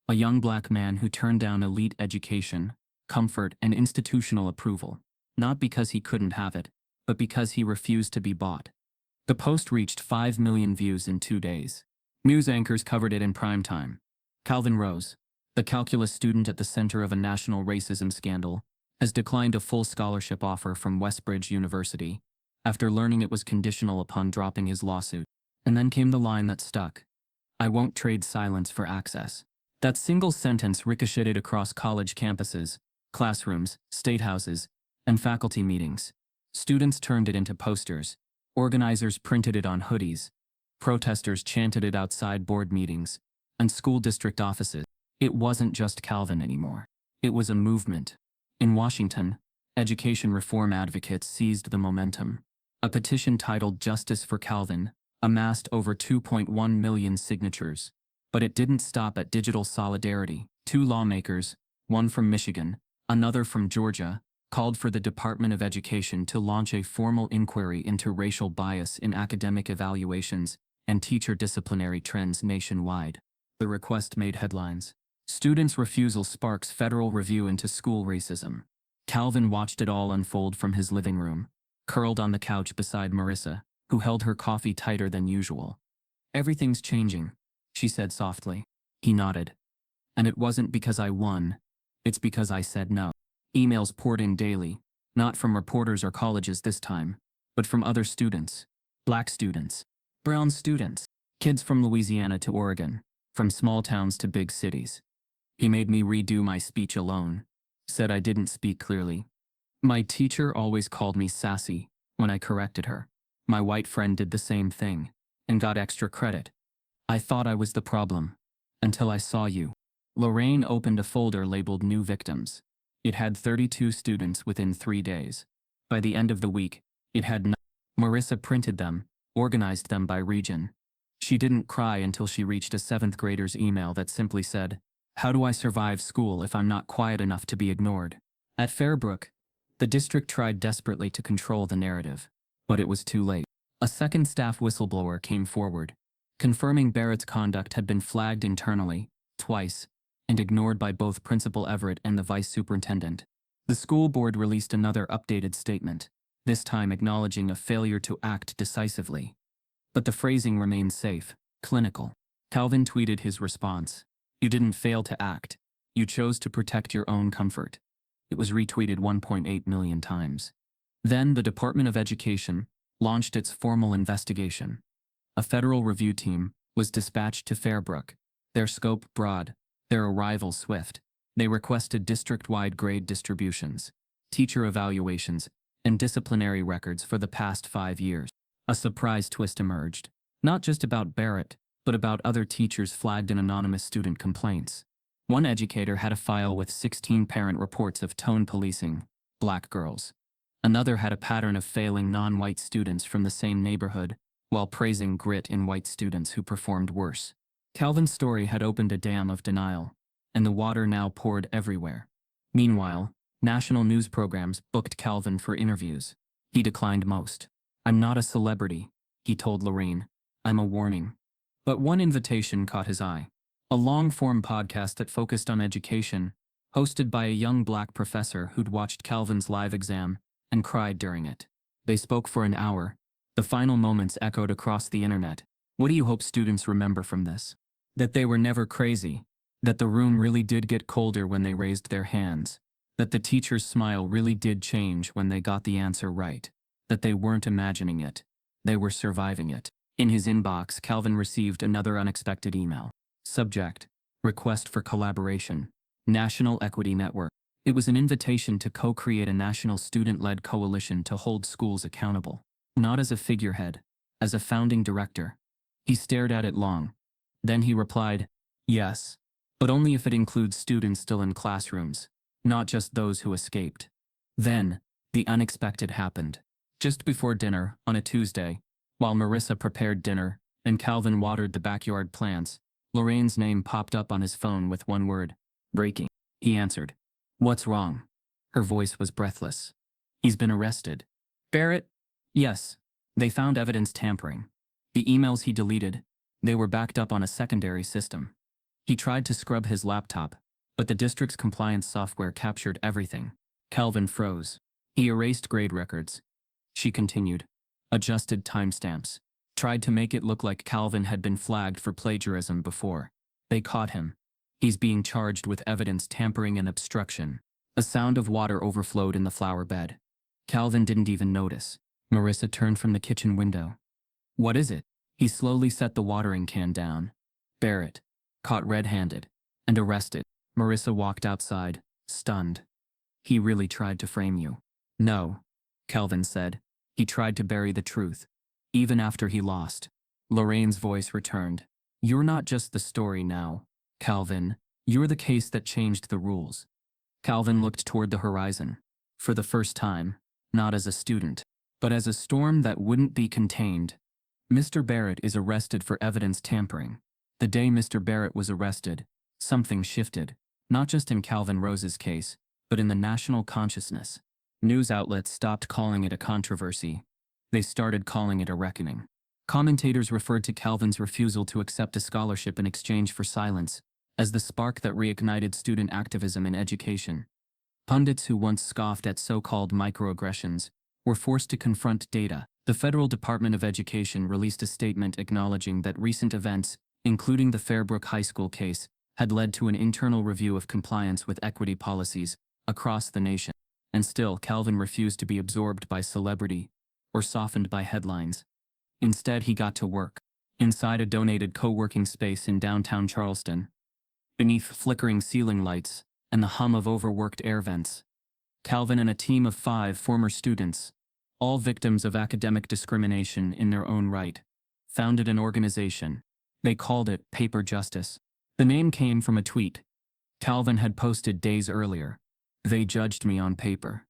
A young black man who turned down elite education, comfort, and institutional approval, not because he couldn't have it, but because he refused to be bought. The post reached 5 million views in 2 days. News anchors covered it in prime time. Calvin Rose, the calculus student at the center of a national racism scandal, has declined a full scholarship offer from Westbridge University after learning it was conditional upon dropping his lawsuit. And then came the line that stuck. "I won't trade silence for access." That single sentence ricocheted across college campuses, classrooms, state houses, and faculty meetings. Students turned it into posters. Organizers printed it on hoodies. Protesters chanted it outside board meetings and school district offices. It wasn't just Calvin anymore. It was a movement. In Washington, education reform advocates seized the momentum. A petition titled "Justice for Calvin" amassed over 2.1 million signatures. But it didn't stop at digital solidarity. 2 lawmakers, one from Michigan, another from Georgia, called for the Department of Education to launch a formal inquiry into racial bias in academic evaluations and teacher disciplinary trends nationwide. The request made headlines. Students' refusal sparks federal review into school racism. Calvin watched it all unfold from his living room, curled on the couch beside Marissa, who held her coffee tighter than usual. "Everything's changing," she said softly. He nodded. "And it wasn't because I won. It's because I said no." Emails poured in daily, not from reporters or colleges this time, but from other students. Black students. Brown students. Kids from Louisiana to Oregon. From small towns to big cities. He made me redo my speech alone. Said I didn't speak clearly. My teacher always called me sassy when I corrected her. My white friend did the same thing, and got extra credit. I thought I was the problem, until I saw you. Lorraine opened a folder labeled New Victims. It had 32 students within 3 days. By the end of the week, it had none. Marissa printed them, organized them by region. She didn't cry until she reached a 7th grader's email that simply said, How do I survive school if I'm not quiet enough to be ignored? At Fairbrook, the district tried desperately to control the narrative, but it was too late. A second staff whistleblower came forward, confirming Barrett's conduct had been flagged internally, twice, and ignored by both Principal Everett and the vice superintendent. The school board released another updated statement, this time acknowledging a failure to act decisively. But the phrasing remained safe, clinical. Calvin tweeted his response. You didn't fail to act. You chose to protect your own comfort. It was retweeted 1.8 million times. Then the Department of Education launched its formal investigation. A federal review team was dispatched to Fairbrook, their scope broad, their arrival swift. They requested district-wide grade distributions, teacher evaluations, and disciplinary records for the past 5 years. A surprise twist emerged, not just about Barrett, but about other teachers flagged in anonymous student complaints. One educator had a file with 16 parent reports of tone policing, black girls. Another had a pattern of failing non-white students from the same neighborhood, while praising grit in white students who performed worse. Calvin's story had opened a dam of denial, and the water now poured everywhere. Meanwhile, national news programs booked Calvin for interviews. He declined most. I'm not a celebrity, he told Lorraine. I'm a warning. But one invitation caught his eye. A long-form podcast that focused on education, hosted by a young black professor who'd watched Calvin's live exam and cried during it. They spoke for an hour. The final moments echoed across the internet. What do you hope students remember from this? That they were never crazy. That the room really did get colder when they raised their hands. That the teacher's smile really did change when they got the answer right. That they weren't imagining it. They were surviving it. In his inbox, Calvin received another unexpected email. Subject: Request for collaboration. National Equity Network. It was an invitation to co-create a national student-led coalition to hold schools accountable. Not as a figurehead, as a founding director. He stared at it long. Then he replied, yes, but only if it includes students still in classrooms, not just those who escaped. Then, the unexpected happened. Just before dinner, on a Tuesday, while Marissa prepared dinner and Calvin watered the backyard plants, Lorraine's name popped up on his phone with one word: breaking. He answered. What's wrong? Her voice was breathless. He's been arrested. Barrett? Yes. They found evidence tampering. The emails he deleted, they were backed up on a secondary system. He tried to scrub his laptop, but the district's compliance software captured everything. Calvin froze. He erased grade records. She continued. Adjusted timestamps. Tried to make it look like Calvin had been flagged for plagiarism before. They caught him. He's being charged with evidence tampering and obstruction. A sound of water overflowed in the flower bed. Calvin didn't even notice. Marissa turned from the kitchen window. What is it? He slowly set the watering can down. Barrett. Caught red-handed. And arrested. Marissa walked outside, stunned. He really tried to frame you. No, Calvin said. He tried to bury the truth. Even after he lost. Lorraine's voice returned. You're not just the story now, Calvin. You're the case that changed the rules. Calvin looked toward the horizon. For the first time, not as a student, but as a storm that wouldn't be contained. Mr. Barrett is arrested for evidence tampering. The day Mr. Barrett was arrested, something shifted, not just in Calvin Rose's case, but in the national consciousness. News outlets stopped calling it a controversy. They started calling it a reckoning. Commentators referred to Calvin's refusal to accept a scholarship in exchange for silence as the spark that reignited student activism in education. Pundits who once scoffed at so-called microaggressions were forced to confront data. The Federal Department of Education released a statement acknowledging that recent events, including the Fairbrook High School case, had led to an internal review of compliance with equity policies across the nation. And still, Calvin refused to be absorbed by celebrity or softened by headlines. Instead, he got to work, inside a donated co-working space in downtown Charleston. Beneath flickering ceiling lights and the hum of overworked air vents, Calvin and a team of 5 former students, all victims of academic discrimination in their own right, founded an organization. They called it Paper Justice. The name came from a tweet Calvin had posted days earlier. They judged me on paper.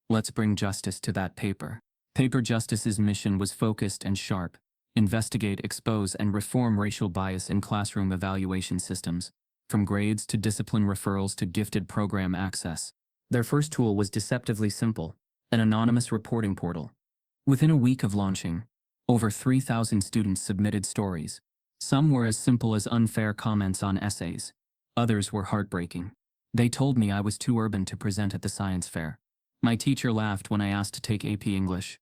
Let's bring justice to that paper. Paper Justice's mission was focused and sharp: investigate, expose, and reform racial bias in classroom evaluation systems. from grades to discipline referrals to gifted program access. Their first tool was deceptively simple, an anonymous reporting portal. Within a week of launching, over 3,000 students submitted stories. Some were as simple as unfair comments on essays. Others were heartbreaking. They told me I was too urban to present at the science fair. My teacher laughed when I asked to take AP English.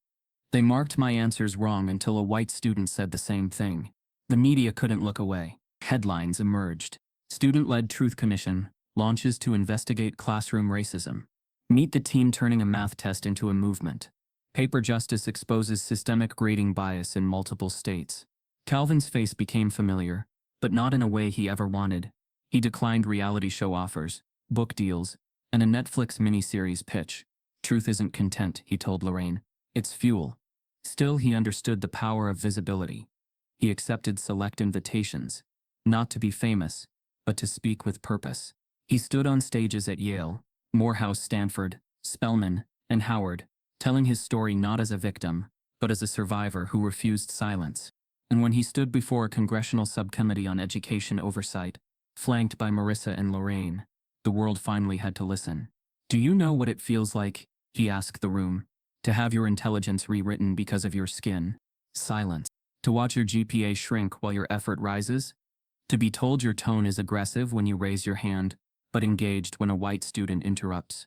They marked my answers wrong until a white student said the same thing. The media couldn't look away. Headlines emerged. Student-led Truth Commission launches to investigate classroom racism. Meet the team turning a math test into a movement. Paper Justice exposes systemic grading bias in multiple states. Calvin's face became familiar, but not in a way he ever wanted. He declined reality show offers, book deals, and a Netflix miniseries pitch. Truth isn't content, he told Lorraine. It's fuel. Still, he understood the power of visibility. He accepted select invitations, not to be famous, but to speak with purpose. He stood on stages at Yale, Morehouse, Stanford, Spelman, and Howard, telling his story not as a victim, but as a survivor who refused silence. And when he stood before a congressional subcommittee on education oversight, flanked by Marissa and Lorraine, the world finally had to listen. Do you know what it feels like, he asked the room, to have your intelligence rewritten because of your skin? Silence. To watch your GPA shrink while your effort rises? To be told your tone is aggressive when you raise your hand, but engaged when a white student interrupts?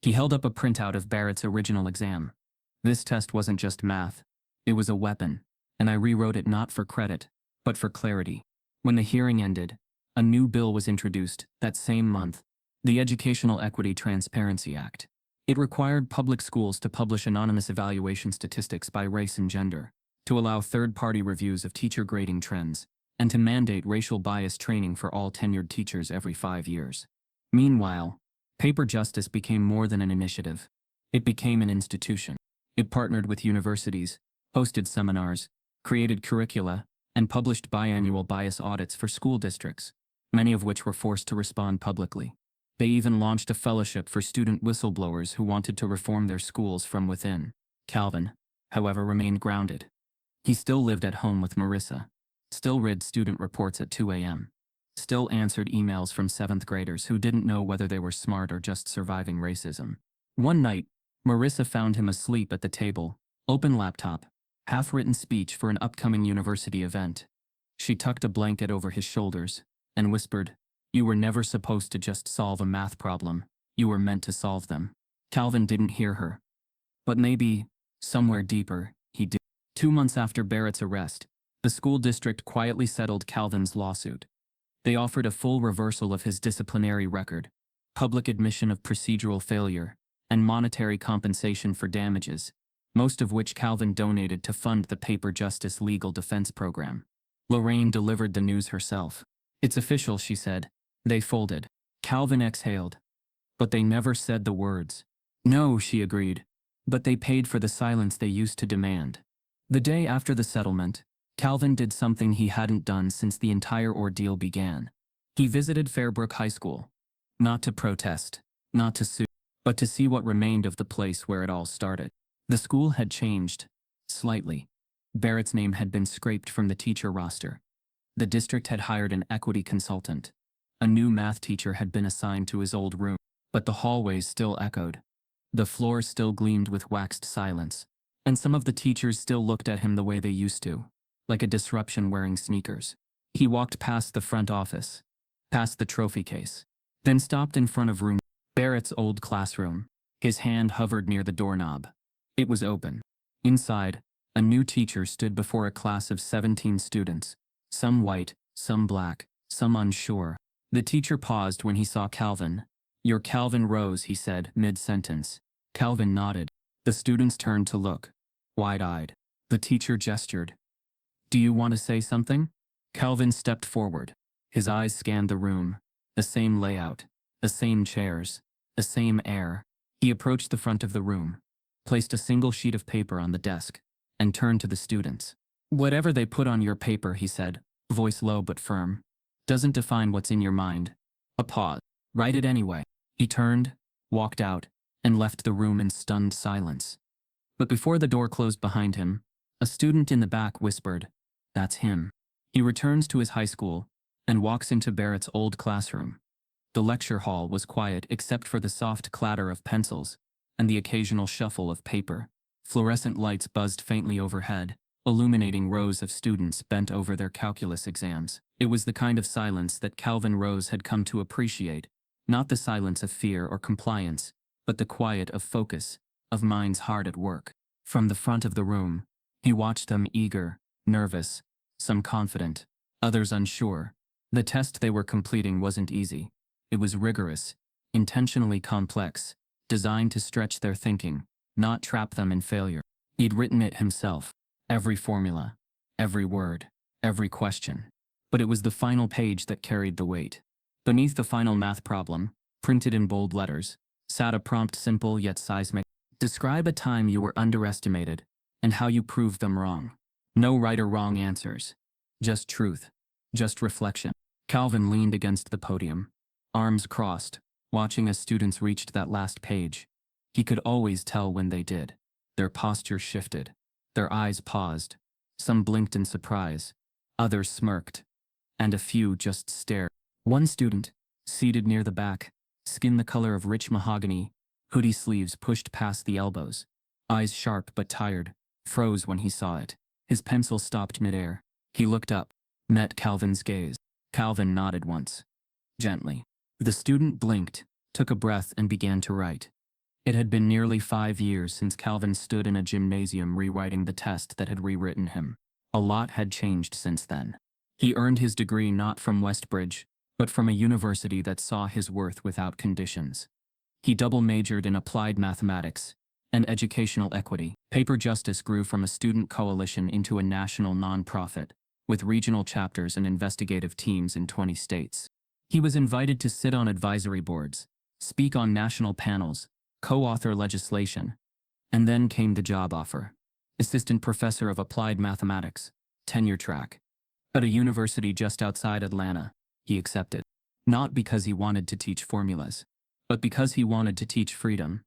He held up a printout of Barrett's original exam. This test wasn't just math. It was a weapon, and I rewrote it not for credit, but for clarity. When the hearing ended, a new bill was introduced that same month, the Educational Equity Transparency Act. It required public schools to publish anonymous evaluation statistics by race and gender, to allow third-party reviews of teacher grading trends, and to mandate racial bias training for all tenured teachers every 5 years. Meanwhile, Paper Justice became more than an initiative. It became an institution. It partnered with universities, hosted seminars, created curricula, and published biannual bias audits for school districts, many of which were forced to respond publicly. They even launched a fellowship for student whistleblowers who wanted to reform their schools from within. Calvin, however, remained grounded. He still lived at home with Marissa, still read student reports at 2 a.m., still answered emails from 7th graders who didn't know whether they were smart or just surviving racism. One night, Marissa found him asleep at the table, open laptop, half-written speech for an upcoming university event. She tucked a blanket over his shoulders and whispered, "You were never supposed to just solve a math problem. You were meant to solve them." Calvin didn't hear her. But maybe, somewhere deeper, he did. 2 months after Barrett's arrest, the school district quietly settled Calvin's lawsuit. They offered a full reversal of his disciplinary record, public admission of procedural failure, and monetary compensation for damages, most of which Calvin donated to fund the Paper Justice legal defense program. Lorraine delivered the news herself. "It's official," she said. They folded. Calvin exhaled. But they never said the words. "No," she agreed. But they paid for the silence they used to demand. The day after the settlement, Calvin did something he hadn't done since the entire ordeal began. He visited Fairbrook High School. Not to protest, not to sue, but to see what remained of the place where it all started. The school had changed, slightly. Barrett's name had been scraped from the teacher roster. The district had hired an equity consultant. A new math teacher had been assigned to his old room, but the hallways still echoed. The floors still gleamed with waxed silence, and some of the teachers still looked at him the way they used to, like a disruption wearing sneakers. He walked past the front office, past the trophy case, then stopped in front of room Barrett's old classroom. His hand hovered near the doorknob. It was open. Inside, a new teacher stood before a class of 17 students, some white, some black, some unsure. The teacher paused when he saw Calvin. "You're Calvin Rose," he said, mid-sentence. Calvin nodded. The students turned to look, wide-eyed. The teacher gestured. "Do you want to say something?" Calvin stepped forward. His eyes scanned the room. The same layout, the same chairs, the same air. He approached the front of the room, placed a single sheet of paper on the desk, and turned to the students. "Whatever they put on your paper," he said, voice low but firm, "doesn't define what's in your mind." A pause. "Write it anyway." He turned, walked out, and left the room in stunned silence. But before the door closed behind him, a student in the back whispered, "That's him." He returns to his high school, and walks into Barrett's old classroom. The lecture hall was quiet except for the soft clatter of pencils and the occasional shuffle of paper. Fluorescent lights buzzed faintly overhead, illuminating rows of students bent over their calculus exams. It was the kind of silence that Calvin Rose had come to appreciate, not the silence of fear or compliance, but the quiet of focus, of minds hard at work. From the front of the room, he watched them eager, nervous, some confident, others unsure. The test they were completing wasn't easy. It was rigorous, intentionally complex, designed to stretch their thinking, not trap them in failure. He'd written it himself, every formula, every word, every question. But it was the final page that carried the weight. Beneath the final math problem, printed in bold letters, sat a prompt simple yet seismic. Describe a time you were underestimated and how you proved them wrong. No right or wrong answers. Just truth. Just reflection. Calvin leaned against the podium, arms crossed, watching as students reached that last page. He could always tell when they did. Their posture shifted. Their eyes paused. Some blinked in surprise. Others smirked. And a few just stared. One student, seated near the back, skin the color of rich mahogany, hoodie sleeves pushed past the elbows, eyes sharp but tired, froze when he saw it. His pencil stopped midair. He looked up, met Calvin's gaze. Calvin nodded once, gently. The student blinked, took a breath and began to write. It had been nearly 5 years since Calvin stood in a gymnasium rewriting the test that had rewritten him. A lot had changed since then. He earned his degree not from Westbridge, but from a university that saw his worth without conditions. He double majored in applied mathematics and educational equity. Paper Justice grew from a student coalition into a national nonprofit, with regional chapters and investigative teams in 20 states. He was invited to sit on advisory boards, speak on national panels, co-author legislation, and then came the job offer. Assistant professor of applied mathematics, tenure track. At a university just outside Atlanta, he accepted. Not because he wanted to teach formulas, but because he wanted to teach freedom.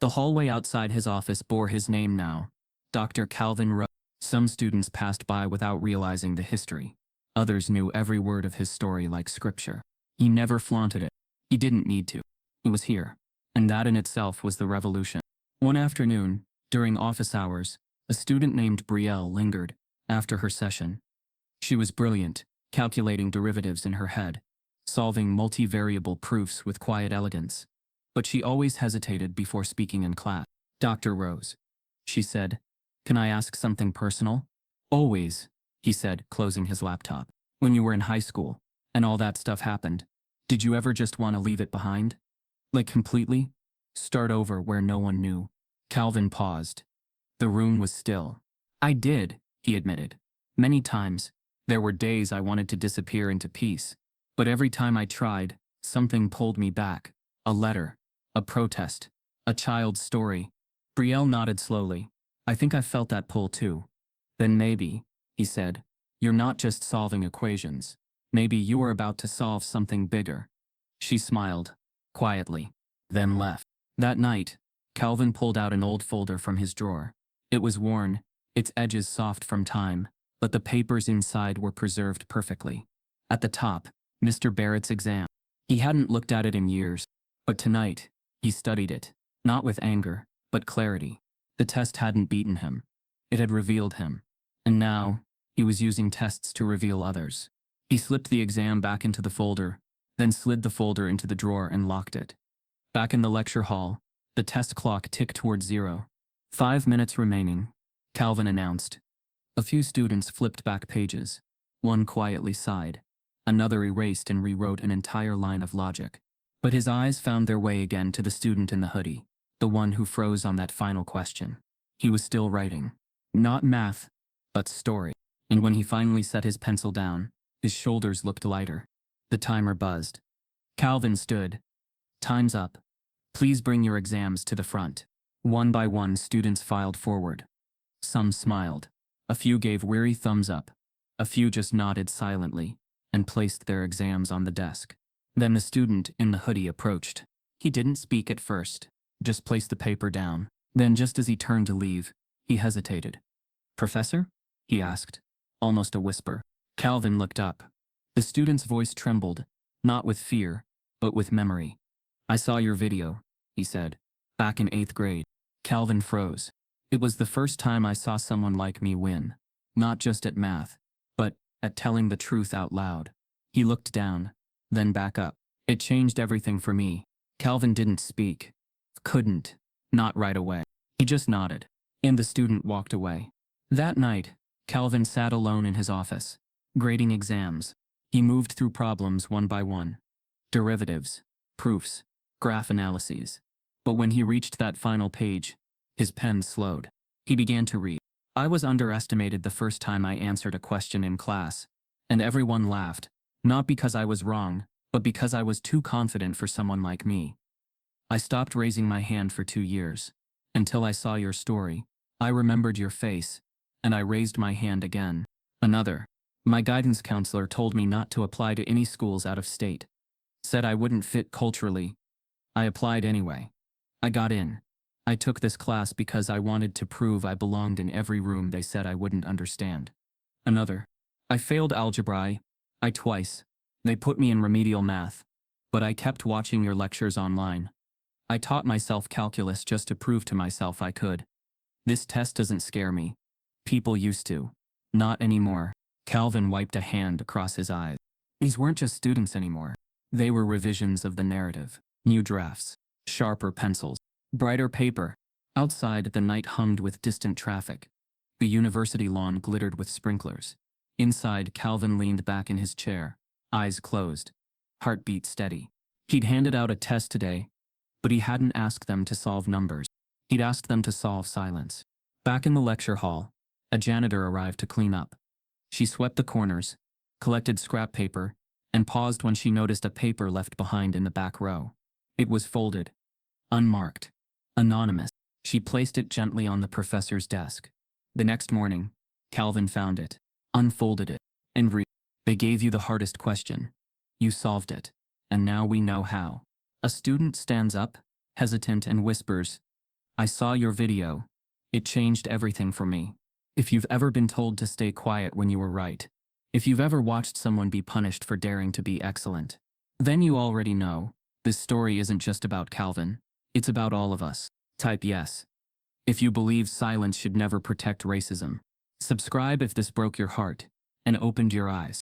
The hallway outside his office bore his name now, Dr. Calvin Rose. Some students passed by without realizing the history. Others knew every word of his story like scripture. He never flaunted it. He didn't need to. It was here. And that in itself was the revolution. One afternoon, during office hours, a student named Brielle lingered after her session. She was brilliant, calculating derivatives in her head, solving multivariable proofs with quiet elegance. But she always hesitated before speaking in class. Dr. Rose, she said, can I ask something personal? Always, he said, closing his laptop. When you were in high school, and all that stuff happened, did you ever just want to leave it behind? Like completely? Start over where no one knew? Calvin paused. The room was still. I did, he admitted. Many times. There were days I wanted to disappear into peace. But every time I tried, something pulled me back. A letter. A protest. A child's story. Brielle nodded slowly. I think I felt that pull too. Then maybe, he said, you're not just solving equations. Maybe you are about to solve something bigger. She smiled, quietly, then left. That night, Calvin pulled out an old folder from his drawer. It was worn, its edges soft from time, but the papers inside were preserved perfectly. At the top, Mr. Barrett's exam. He hadn't looked at it in years, but tonight, he studied it, not with anger, but clarity. The test hadn't beaten him. It had revealed him. And now, he was using tests to reveal others. He slipped the exam back into the folder, then slid the folder into the drawer and locked it. Back in the lecture hall, the test clock ticked towards 0. 5 minutes remaining, Calvin announced. A few students flipped back pages. One quietly sighed. Another erased and rewrote an entire line of logic. But his eyes found their way again to the student in the hoodie, the one who froze on that final question. He was still writing. Not math, but story. And when he finally set his pencil down, his shoulders looked lighter. The timer buzzed. Calvin stood. Time's up. Please bring your exams to the front. One by one, students filed forward. Some smiled. A few gave weary thumbs up. A few just nodded silently and placed their exams on the desk. Then the student in the hoodie approached. He didn't speak at first, just placed the paper down. Then just as he turned to leave, he hesitated. Professor? He asked, almost a whisper. Calvin looked up. The student's voice trembled, not with fear, but with memory. I saw your video, he said. Back in 8th grade. Calvin froze. It was the first time I saw someone like me win. Not just at math, but at telling the truth out loud. He looked down, then back up. It changed everything for me. Calvin didn't speak. Couldn't. Not right away. He just nodded. And the student walked away. That night, Calvin sat alone in his office, grading exams. He moved through problems one by one. Derivatives, proofs, graph analyses. But when he reached that final page, his pen slowed. He began to read. I was underestimated the first time I answered a question in class, and everyone laughed, not because I was wrong, but because I was too confident for someone like me. I stopped raising my hand for 2 years, until I saw your story. I remembered your face, and I raised my hand again. Another. My guidance counselor told me not to apply to any schools out of state. Said I wouldn't fit culturally. I applied anyway. I got in. I took this class because I wanted to prove I belonged in every room they said I wouldn't understand. Another. I failed algebra. I twice. They put me in remedial math. But I kept watching your lectures online. I taught myself calculus just to prove to myself I could. This test doesn't scare me. People used to. Not anymore. Calvin wiped a hand across his eyes. These weren't just students anymore. They were revisions of the narrative. New drafts. Sharper pencils. Brighter paper. Outside, the night hummed with distant traffic. The university lawn glittered with sprinklers. Inside, Calvin leaned back in his chair, eyes closed, heartbeat steady. He'd handed out a test today, but he hadn't asked them to solve numbers. He'd asked them to solve silence. Back in the lecture hall, a janitor arrived to clean up. She swept the corners, collected scrap paper, and paused when she noticed a paper left behind in the back row. It was folded, unmarked, anonymous. She placed it gently on the professor's desk. The next morning, Calvin found it, unfolded it, and read. They gave you the hardest question. You solved it, and now we know how. A student stands up, hesitant, and whispers, I saw your video. It changed everything for me. If you've ever been told to stay quiet when you were right, if you've ever watched someone be punished for daring to be excellent, then you already know, this story isn't just about Calvin, it's about all of us. Type yes if you believe silence should never protect racism. Subscribe if this broke your heart and opened your eyes.